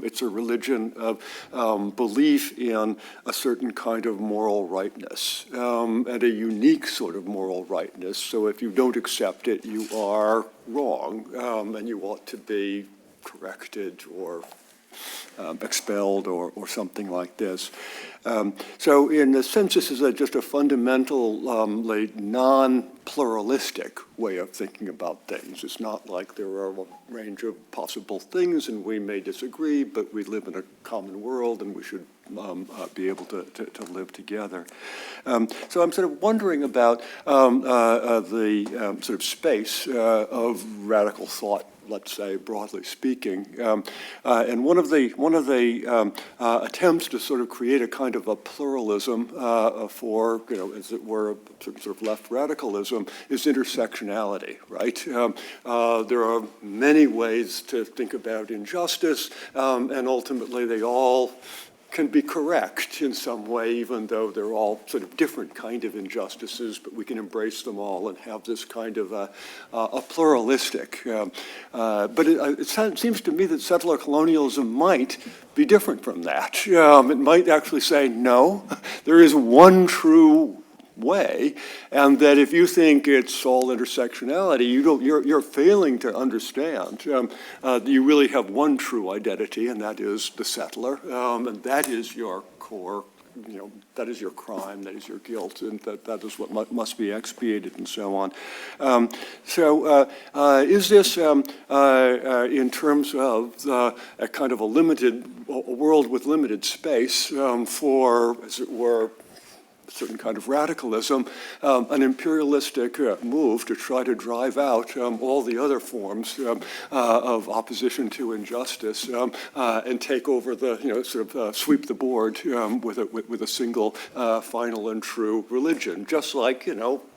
It's a religion of belief in a certain kind of moral rightness, and a unique sort of moral rightness. So if you don't accept it, you are wrong, and you ought to be corrected or expelled or something like this. So in a sense, this is just a fundamentally non-pluralistic way of thinking about things. It's not like there are a range of possible things and we may disagree, but we live in a common world and we should be able to live together. So I'm sort of wondering about the sort of space of radical thought, let's say, broadly speaking, and one of the attempts to sort of create a kind of a pluralism for, as it were, sort of left radicalism is intersectionality, right? There are many ways to think about injustice, and ultimately they all can be correct in some way, even though they're all sort of different kind of injustices, but we can embrace them all and have this kind of a pluralistic. But it seems to me that settler colonialism might be different from that. It might actually say, no, there is one true way, and that if you think it's all intersectionality, you're failing to understand. You really have one true identity, and that is the settler, and that is your core. That is your crime, that is your guilt, and that is what must be expiated, and so on. Is this, in terms of a kind of a world with limited space for, as it were, certain kind of radicalism, an imperialistic move to try to drive out all the other forms of opposition to injustice and take over the, sweep the board with a single final and true religion, just like,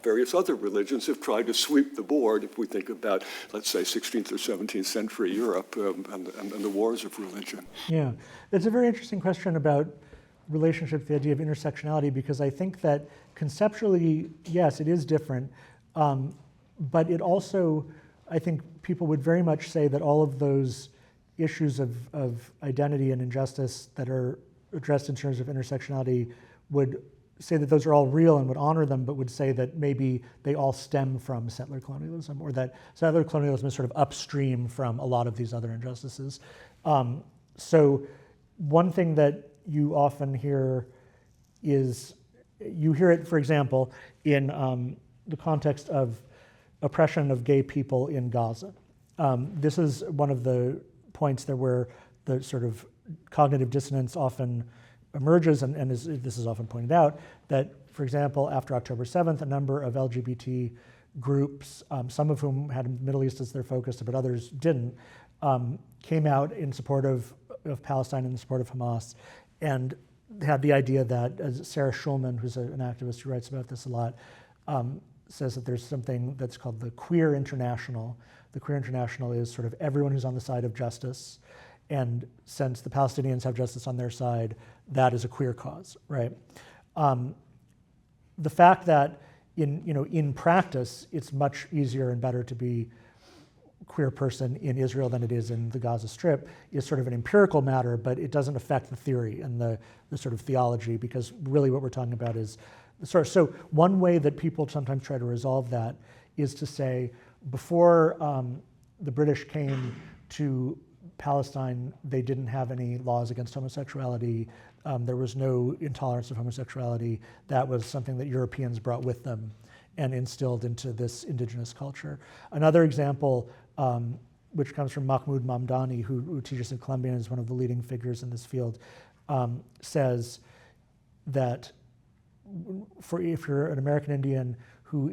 various other religions have tried to sweep the board, if we think about, let's say, 16th or 17th century Europe and the wars of religion. Yeah, it's a very interesting question about relationship to the idea of intersectionality, because I think that conceptually, yes, it is different, but it also, I think people would very much say that all of those issues of identity and injustice that are addressed in terms of intersectionality would say that those are all real and would honor them, but would say that maybe they all stem from settler colonialism, or that settler colonialism is sort of upstream from a lot of these other injustices. So one thing that you often hear is, you hear it, for example, in the context of oppression of gay people in Gaza. This is one of the points there where the sort of cognitive dissonance often emerges, and this is often pointed out, that, for example, after October 7th, a number of LGBT groups, some of whom had Middle East as their focus, but others didn't, came out in support of Palestine and in support of Hamas, and had the idea that, as Sarah Schulman, who's an activist who writes about this a lot, says that there's something that's called the Queer International. The Queer International is sort of everyone who's on the side of justice, and since the Palestinians have justice on their side, that is a queer cause, right? The fact that in practice, it's much easier and better to be a queer person in Israel than it is in the Gaza Strip is sort of an empirical matter, but it doesn't affect the theory and the sort of theology, because really what we're talking about is so one way that people sometimes try to resolve that is to say, before the British came to Palestine, they didn't have any laws against homosexuality. There was no intolerance of homosexuality. That was something that Europeans brought with them and instilled into this indigenous culture. Another example, which comes from Mahmoud Mamdani, who teaches at Columbia and is one of the leading figures in this field, says that if you're an American Indian who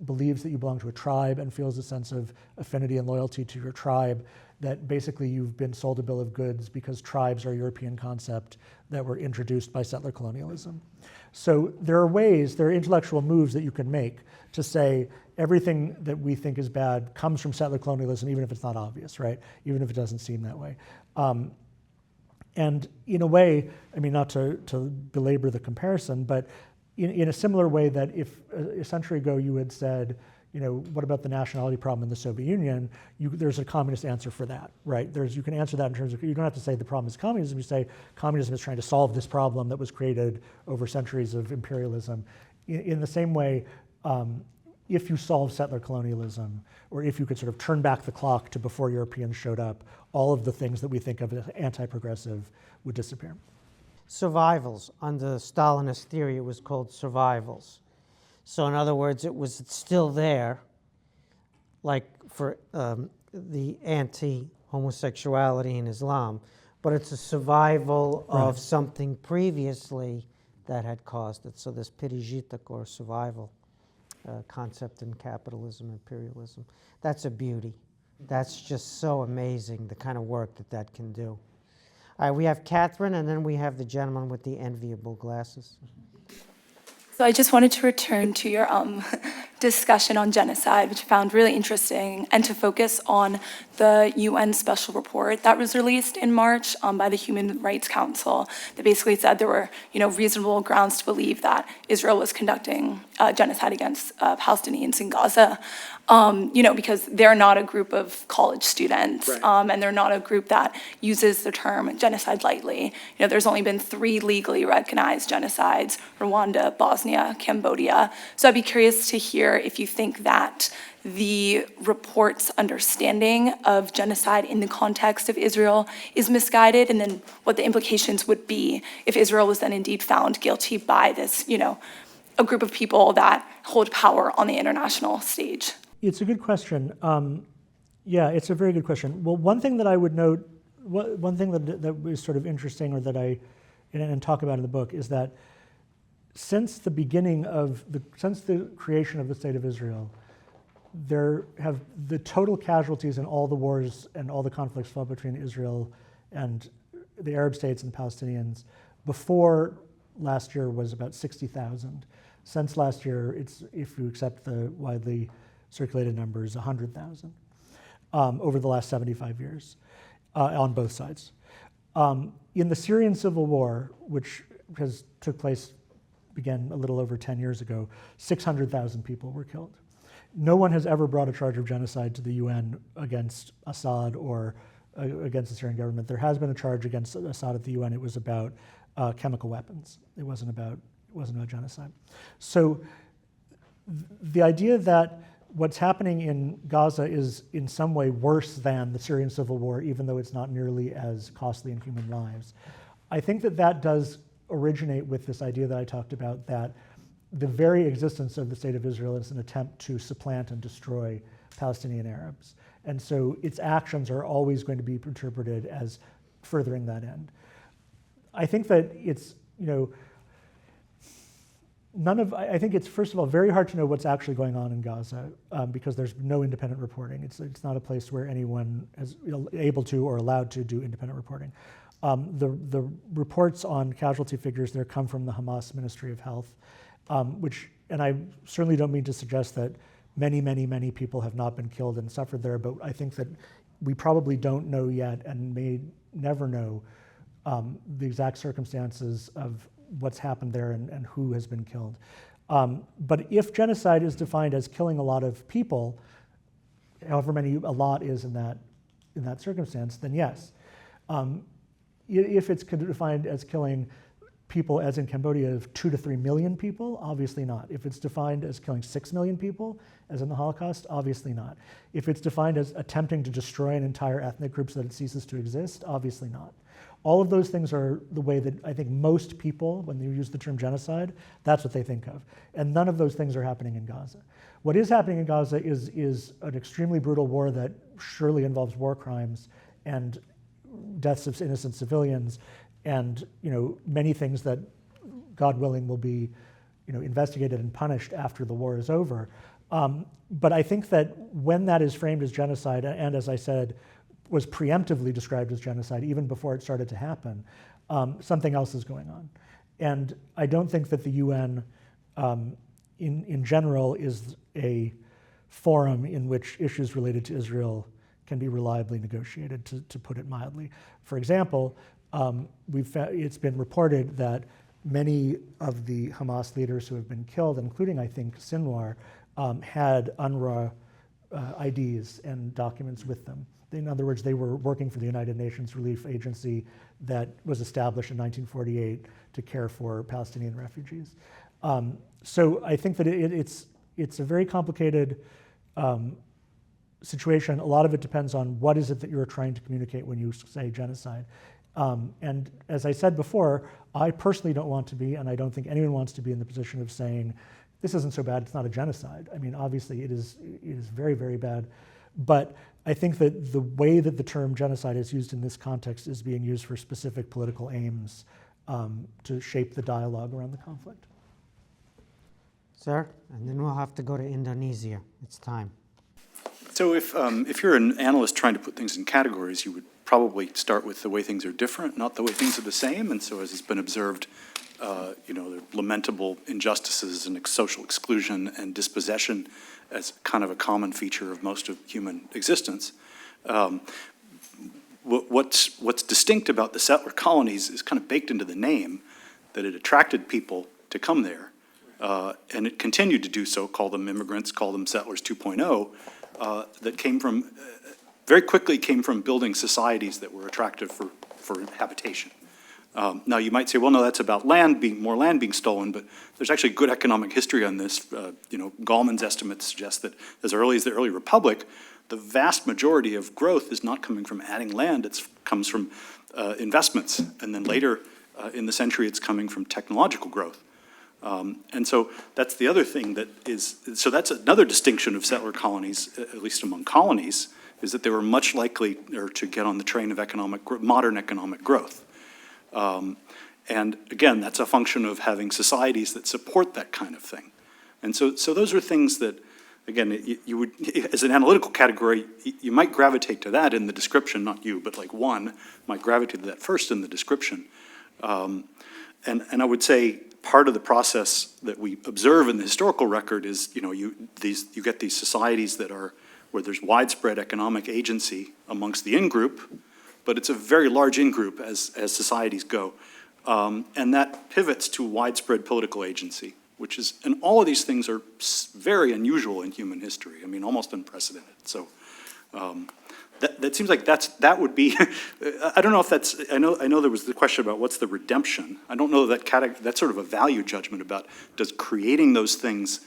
believes that you belong to a tribe and feels a sense of affinity and loyalty to your tribe, that basically you've been sold a bill of goods because tribes are a European concept that were introduced by settler colonialism. So there are intellectual moves that you can make to say everything that we think is bad comes from settler colonialism, even if it's not obvious, right? Even if it doesn't seem that way. And in a way, I mean, not to belabor the comparison, but in a similar way that if a century ago you had said, what about the nationality problem in the Soviet Union? There's a communist answer for that, right? You can answer that in terms of, you don't have to say the problem is communism, you say communism is trying to solve this problem that was created over centuries of imperialism. In the same way, if you solve settler colonialism, or if you could sort of turn back the clock to before Europeans showed up, all of the things that we think of as anti-progressive would disappear. Survivals. Under Stalinist theory, it was called survivals. So in other words, it was still there, like for the anti-homosexuality in Islam, but it's a survival of something previously that had caused it. So this пережиток, or survival concept in capitalism, imperialism, that's a beauty. That's just so amazing, the kind of work that can do. All right, we have Catherine, and then we have the gentleman with the enviable glasses. So I just wanted to return to your discussion on genocide, which I found really interesting, and to focus on the UN special report that was released in March by the Human Rights Council that basically said there were, reasonable grounds to believe that Israel was conducting genocide against Palestinians in Gaza, because they're not a group of college students, and they're not a group that uses the term genocide lightly. There's only been 3 legally recognized genocides: Rwanda, Bosnia, Cambodia. So I'd be curious to hear if you think that the report's understanding of genocide in the context of Israel is misguided, and then what the implications would be if Israel was then indeed found guilty by this, a group of people that hold power on the international stage. It's a good question. Yeah, it's a very good question. Well, one thing that I would note, one thing that was sort of interesting, or that I and talk about in the book, is that since the creation of the State of Israel, there have the total casualties in all the wars and all the conflicts fought between Israel and the Arab states and the Palestinians before last year was about 60,000. Since last year, it's, if you accept the widely circulated numbers, 100,000 over the last 75 years on both sides. In the Syrian civil war, which began a little over 10 years ago, 600,000 people were killed. No one has ever brought a charge of genocide to the UN against Assad or against the Syrian government. There has been a charge against Assad at the UN. It was about chemical weapons. It wasn't about genocide. So the idea that what's happening in Gaza is in some way worse than the Syrian civil war, even though it's not nearly as costly in human lives, I think that does originate with this idea that I talked about, that the very existence of the state of Israel is an attempt to supplant and destroy Palestinian Arabs. And so its actions are always going to be interpreted as furthering that end. I think that it's, I think it's, first of all, very hard to know what's actually going on in Gaza because there's no independent reporting. It's not a place where anyone is able to or allowed to do independent reporting. The reports on casualty figures there come from the Hamas Ministry of Health, and I certainly don't mean to suggest that many people have not been killed and suffered there, but I think that we probably don't know yet and may never know the exact circumstances of what's happened there and who has been killed. But if genocide is defined as killing a lot of people, however many a lot is in that circumstance, then yes. If it's defined as killing people, as in Cambodia, of 2 to 3 million people, obviously not. If it's defined as killing 6 million people, as in the Holocaust, obviously not. If it's defined as attempting to destroy an entire ethnic group so that it ceases to exist, obviously not. All of those things are the way that I think most people, when they use the term genocide, that's what they think of. And none of those things are happening in Gaza. What is happening in Gaza is an extremely brutal war that surely involves war crimes and deaths of innocent civilians, and many things that, God willing, will be investigated and punished after the war is over. But I think that when that is framed as genocide, and as I said, was preemptively described as genocide even before it started to happen, something else is going on. And I don't think that the UN in general is a forum in which issues related to Israel can be reliably negotiated, to put it mildly. For example, it's been reported that many of the Hamas leaders who have been killed, including, I think, Sinwar, had UNRWA IDs and documents with them. In other words, they were working for the United Nations Relief Agency that was established in 1948 to care for Palestinian refugees. So I think that it's a very complicated situation. A lot of it depends on what is it that you're trying to communicate when you say genocide. And as I said before, I personally don't want to be, and I don't think anyone wants to be in the position of saying, this isn't so bad, it's not a genocide. I mean, obviously it is very, very bad. But I think that the way that the term genocide is used in this context is being used for specific political aims to shape the dialogue around the conflict. Sir, and then we'll have to go to Indonesia. It's time. So if you're an analyst trying to put things in categories, you would probably start with the way things are different, not the way things are the same. And so as has been observed, the lamentable injustices and social exclusion and dispossession as kind of a common feature of most of human existence. What's distinct about the settler colonies is kind of baked into the name, that it attracted people to come there. And it continued to do so, call them immigrants, call them settlers 2.0, that came from, very quickly came from building societies that were attractive for habitation. Now you might say, well, no, that's about more land being stolen, but there's actually good economic history on this. Gallman's estimates suggest that as early as the early republic, the vast majority of growth is not coming from adding land, it comes from investments. And then later in the century, it's coming from technological growth. And so that's the other thing so that's another distinction of settler colonies, at least among colonies, is that they were much likely to get on the train of modern economic growth. And again, that's a function of having societies that support that kind of thing. And so those are things that, again, you would, as an analytical category, you might gravitate to that in the description, not you, but like one might gravitate to that first in the description. And I would say part of the process that we observe in the historical record is, you get these societies where there's widespread economic agency amongst the in-group, but it's a very large in-group as societies go. And that pivots to widespread political agency, and all of these things are very unusual in human history. I mean, almost unprecedented. So That seems like that would be, I don't know if that's, I know there was the question about what's the redemption. I don't know that's sort of a value judgment about, does creating those things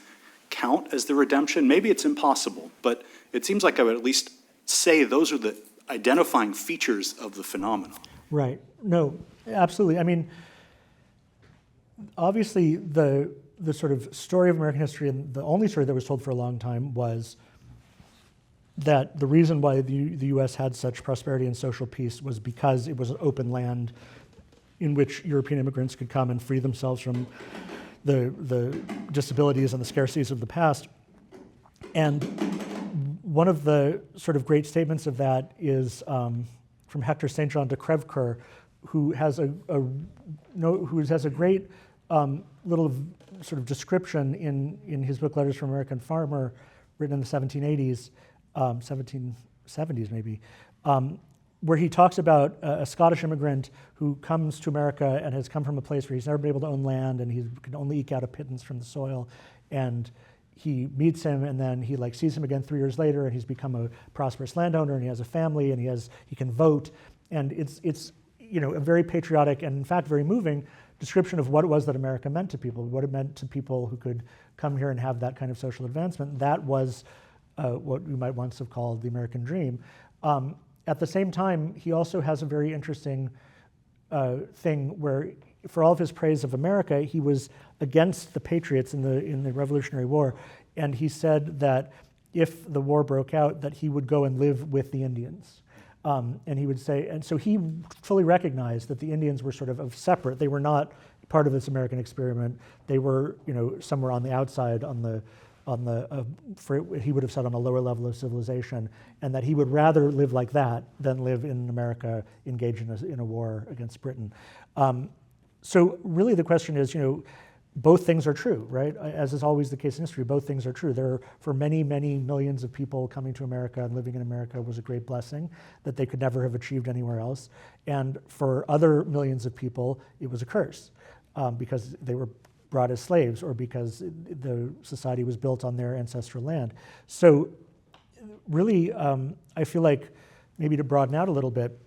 count as the redemption? Maybe it's impossible, but it seems like I would at least say those are the identifying features of the phenomenon. Right. No, absolutely. I mean, obviously the sort of story of American history, and the only story that was told for a long time, was that the reason why the U.S. had such prosperity and social peace was because it was an open land in which European immigrants could come and free themselves from the disabilities and the scarcities of the past. And one of the sort of great statements of that is from Hector St. John de Crèvecoeur, who has a great little sort of description in his book Letters from an American Farmer, written in the 1780s, 1770s maybe, where he talks about a Scottish immigrant who comes to America and has come from a place where he's never been able to own land and he can only eke out a pittance from the soil. And he meets him, and then he sees him again 3 years later, and he's become a prosperous landowner, and he has a family, and he can vote, and it's a very patriotic and in fact very moving description of what it was that America meant to people, what it meant to people who could come here and have that kind of social advancement. That was what we might once have called the American dream. At the same time, he also has a very interesting thing where, for all of his praise of America, he was against the Patriots in the Revolutionary War, and he said that if the war broke out, that he would go and live with the Indians. And he would say, and so he fully recognized that the Indians were sort of separate. They were not part of this American experiment. They were, somewhere on the outside, he would have said on a lower level of civilization, and that he would rather live like that than live in America engaged in a war against Britain. So really the question is, both things are true, right? As is always the case in history, both things are true. For many, many millions of people coming to America and living in America was a great blessing that they could never have achieved anywhere else. And for other millions of people, it was a curse because they were brought as slaves or because the society was built on their ancestral land. So really, I feel like, maybe to broaden out a little bit,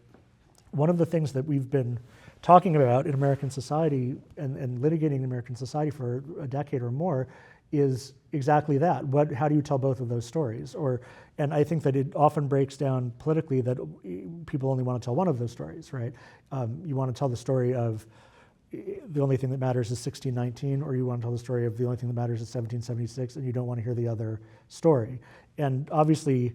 one of the things that we've been talking about in American society and litigating in American society for a decade or more is exactly that. How do you tell both of those stories? And I think that it often breaks down politically that people only want to tell one of those stories, right? You want to tell the story of the only thing that matters is 1619, or you want to tell the story of the only thing that matters is 1776, and you don't want to hear the other story. And obviously,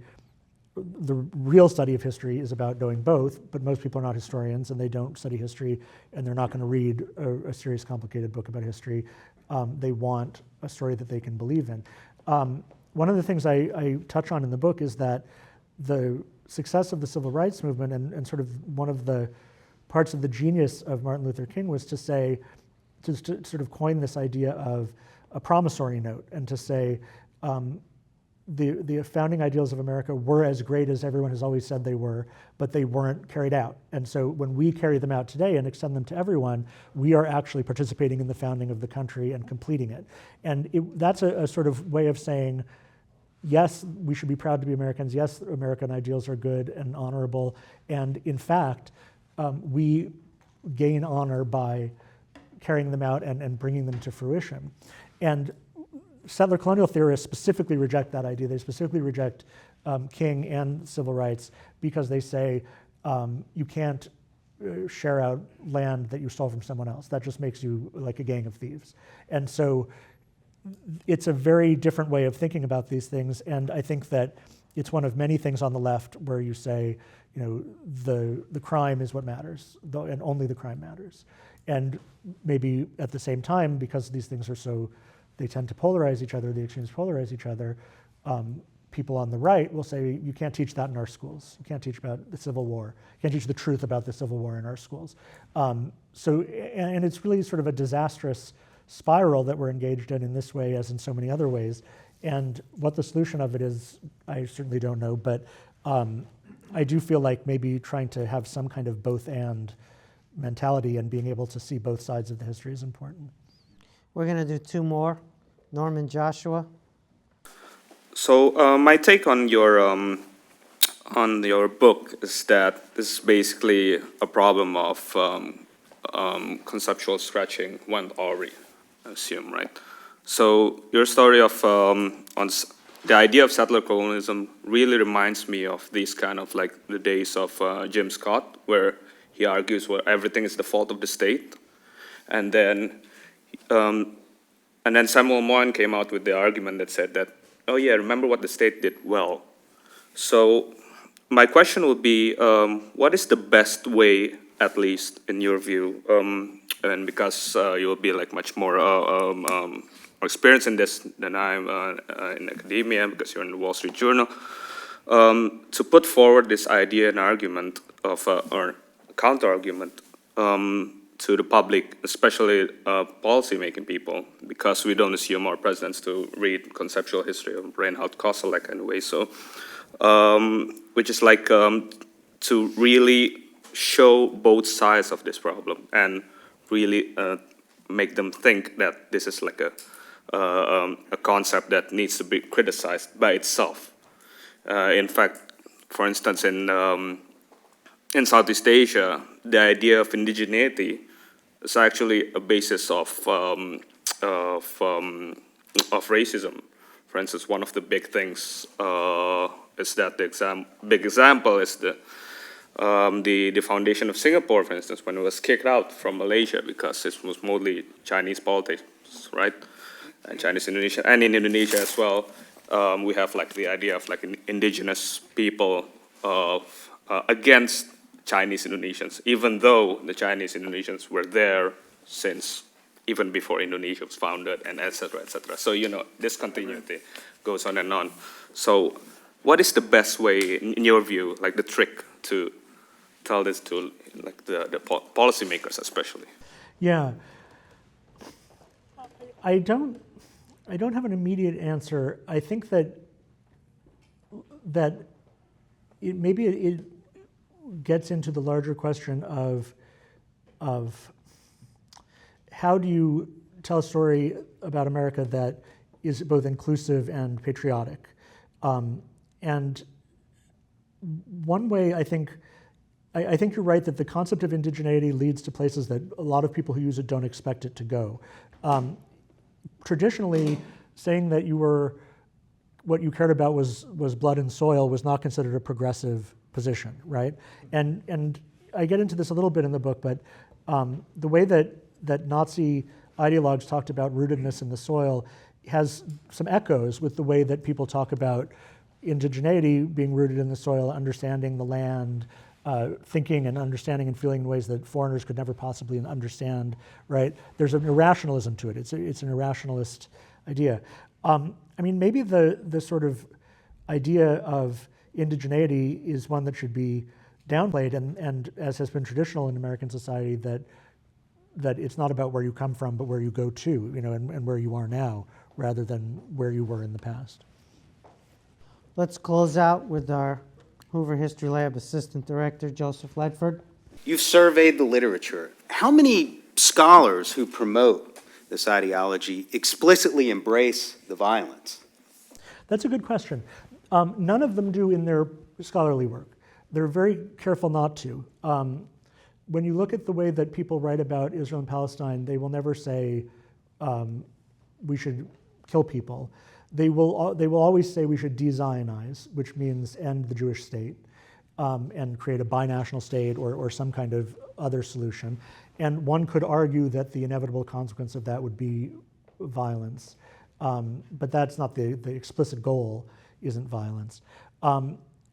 the real study of history is about knowing both, but most people are not historians and they don't study history, and they're not going to read a serious, complicated book about history. They want a story that they can believe in. One of the things I touch on in the book is that the success of the civil rights movement and sort of one of the parts of the genius of Martin Luther King was to say, to sort of coin this idea of a promissory note, and to say, the founding ideals of America were as great as everyone has always said they were, but they weren't carried out. And so when we carry them out today and extend them to everyone, we are actually participating in the founding of the country and completing it. And that's a sort of way of saying, yes, we should be proud to be Americans. Yes, American ideals are good and honorable. And in fact, we gain honor by carrying them out and bringing them to fruition. And settler colonial theorists specifically reject that idea. They specifically reject King and civil rights because they say you can't share out land that you stole from someone else. That just makes you like a gang of thieves. And so it's a very different way of thinking about these things, and I think that it's one of many things on the left where you say, the crime is what matters, and only the crime matters. And maybe at the same time, because these things are so, they tend to polarize each other, the extremes polarize each other, people on the right will say, you can't teach that in our schools. You can't teach about the Civil War. You can't teach the truth about the Civil War in our schools. And it's really sort of a disastrous spiral that we're engaged in this way as in so many other ways. And what the solution of it is, I certainly don't know, but I do feel like maybe trying to have some kind of both and mentality and being able to see both sides of the history is important. We're going to do two more. Norman, Joshua. So my take on your on your book is that this is basically a problem of conceptual stretching one already, I assume, right? So your story of the idea of settler colonialism really reminds me of these kind of like the days of Jim Scott, where he argues where everything is the fault of the state, and then Samuel Moyn came out with the argument that said that, oh yeah, remember what the state did well. So my question would be, what is the best way, at least in your view, and because you will be like much more experienced in this than I am in academia, because you're in the Wall Street Journal, to put forward this idea and argument of, or counter-argument to the public, especially policy-making people, because we don't assume our presidents to read conceptual history of Reinhard Koselleck anyway. So, which is like to really show both sides of this problem and really make them think that this is like a concept that needs to be criticized by itself. In fact, for instance, in Southeast Asia, the idea of indigeneity is actually a basis of racism. For instance, one of the big things is that the big example is the foundation of Singapore, for instance, when it was kicked out from Malaysia because it was mostly Chinese politics, right? And Chinese Indonesia, and in Indonesia as well, we have like the idea of like indigenous people against Chinese Indonesians, even though the Chinese Indonesians were there since even before Indonesia was founded, and et cetera, et cetera. So, you know, this continuity goes on and on. So what is the best way, in your view, like the trick to tell this to like the policymakers especially? Yeah. I don't have an immediate answer. I think that maybe it gets into the larger question of how do you tell a story about America that is both inclusive and patriotic. And one way I think you're right that the concept of indigeneity leads to places that a lot of people who use it don't expect it to go. Traditionally, saying that what you cared about was blood and soil was not considered a progressive position, right? And I get into this a little bit in the book, but the way that Nazi ideologues talked about rootedness in the soil has some echoes with the way that people talk about indigeneity being rooted in the soil, understanding the land, thinking and understanding and feeling in ways that foreigners could never possibly understand, right? There's an irrationalism to it. It's an irrationalist idea. I mean, maybe the sort of idea of indigeneity is one that should be downplayed, and as has been traditional in American society, that it's not about where you come from, but where you go to, you know, and where you are now, rather than where you were in the past. Let's close out with our Hoover History Lab Assistant Director, Joseph Ledford. You've surveyed the literature. How many scholars who promote this ideology explicitly embrace the violence? That's a good question. None of them do in their scholarly work. They're very careful not to. When you look at the way that people write about Israel and Palestine, they will never say we should kill people. They will always say we should de-Zionize, which means end the Jewish state and create a binational state or some kind of other solution. And one could argue that the inevitable consequence of that would be violence. But that's not the explicit goal, isn't violence.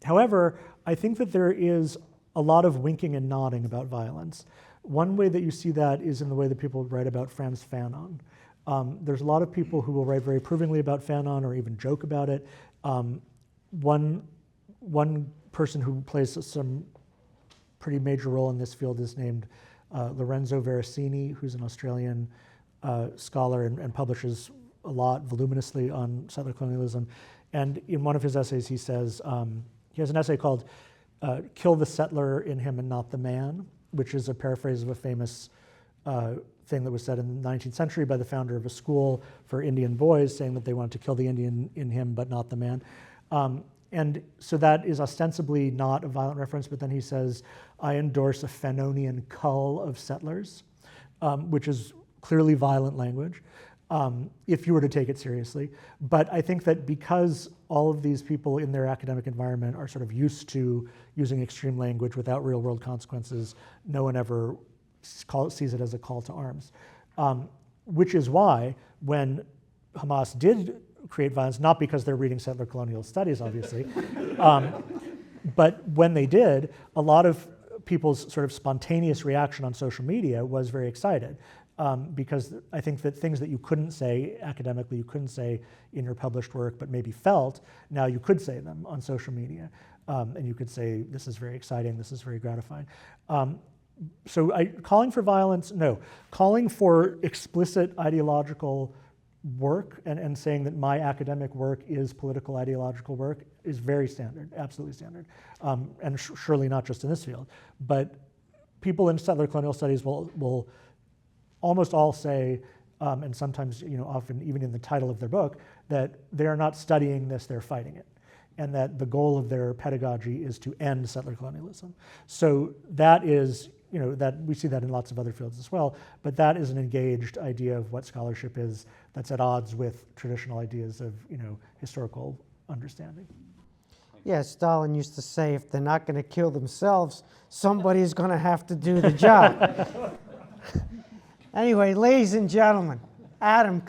However, I think that there is a lot of winking and nodding about violence. One way that you see that is in the way that people write about Frantz Fanon. There's a lot of people who will write very approvingly about Fanon or even joke about it. One person who plays some pretty major role in this field is named Lorenzo Veracini, who's an Australian scholar and publishes a lot voluminously on settler colonialism. And in one of his essays, he says, he has an essay called Kill the Settler in Him and Not the Man, which is a paraphrase of a famous thing that was said in the 19th century by the founder of a school for Indian boys, saying that they wanted to kill the Indian in him but not the man. And so that is ostensibly not a violent reference, but then he says, I endorse a Fanonian cull of settlers, which is clearly violent language, if you were to take it seriously. But I think that because all of these people in their academic environment are sort of used to using extreme language without real world consequences, no one ever sees it as a call to arms. Which is why when Hamas did create violence, not because they're reading settler colonial studies, obviously, but when they did, a lot of people's sort of spontaneous reaction on social media was very excited. Because I think that things that you couldn't say academically, you couldn't say in your published work, but maybe felt, now you could say them on social media. And you could say, this is very exciting, this is very gratifying. So calling for violence, no. Calling for explicit ideological work and saying that my academic work is political ideological work is very standard, absolutely standard. And surely not just in this field. But people in settler colonial studies will almost all say, and sometimes, often even in the title of their book, that they are not studying this, they're fighting it. And that the goal of their pedagogy is to end settler colonialism. So that is, that we see that in lots of other fields as well, but that is an engaged idea of what scholarship is that's at odds with traditional ideas of, historical understanding. Yeah, Stalin used to say, if they're not going to kill themselves, somebody's going to have to do the job. Anyway, ladies and gentlemen, Adam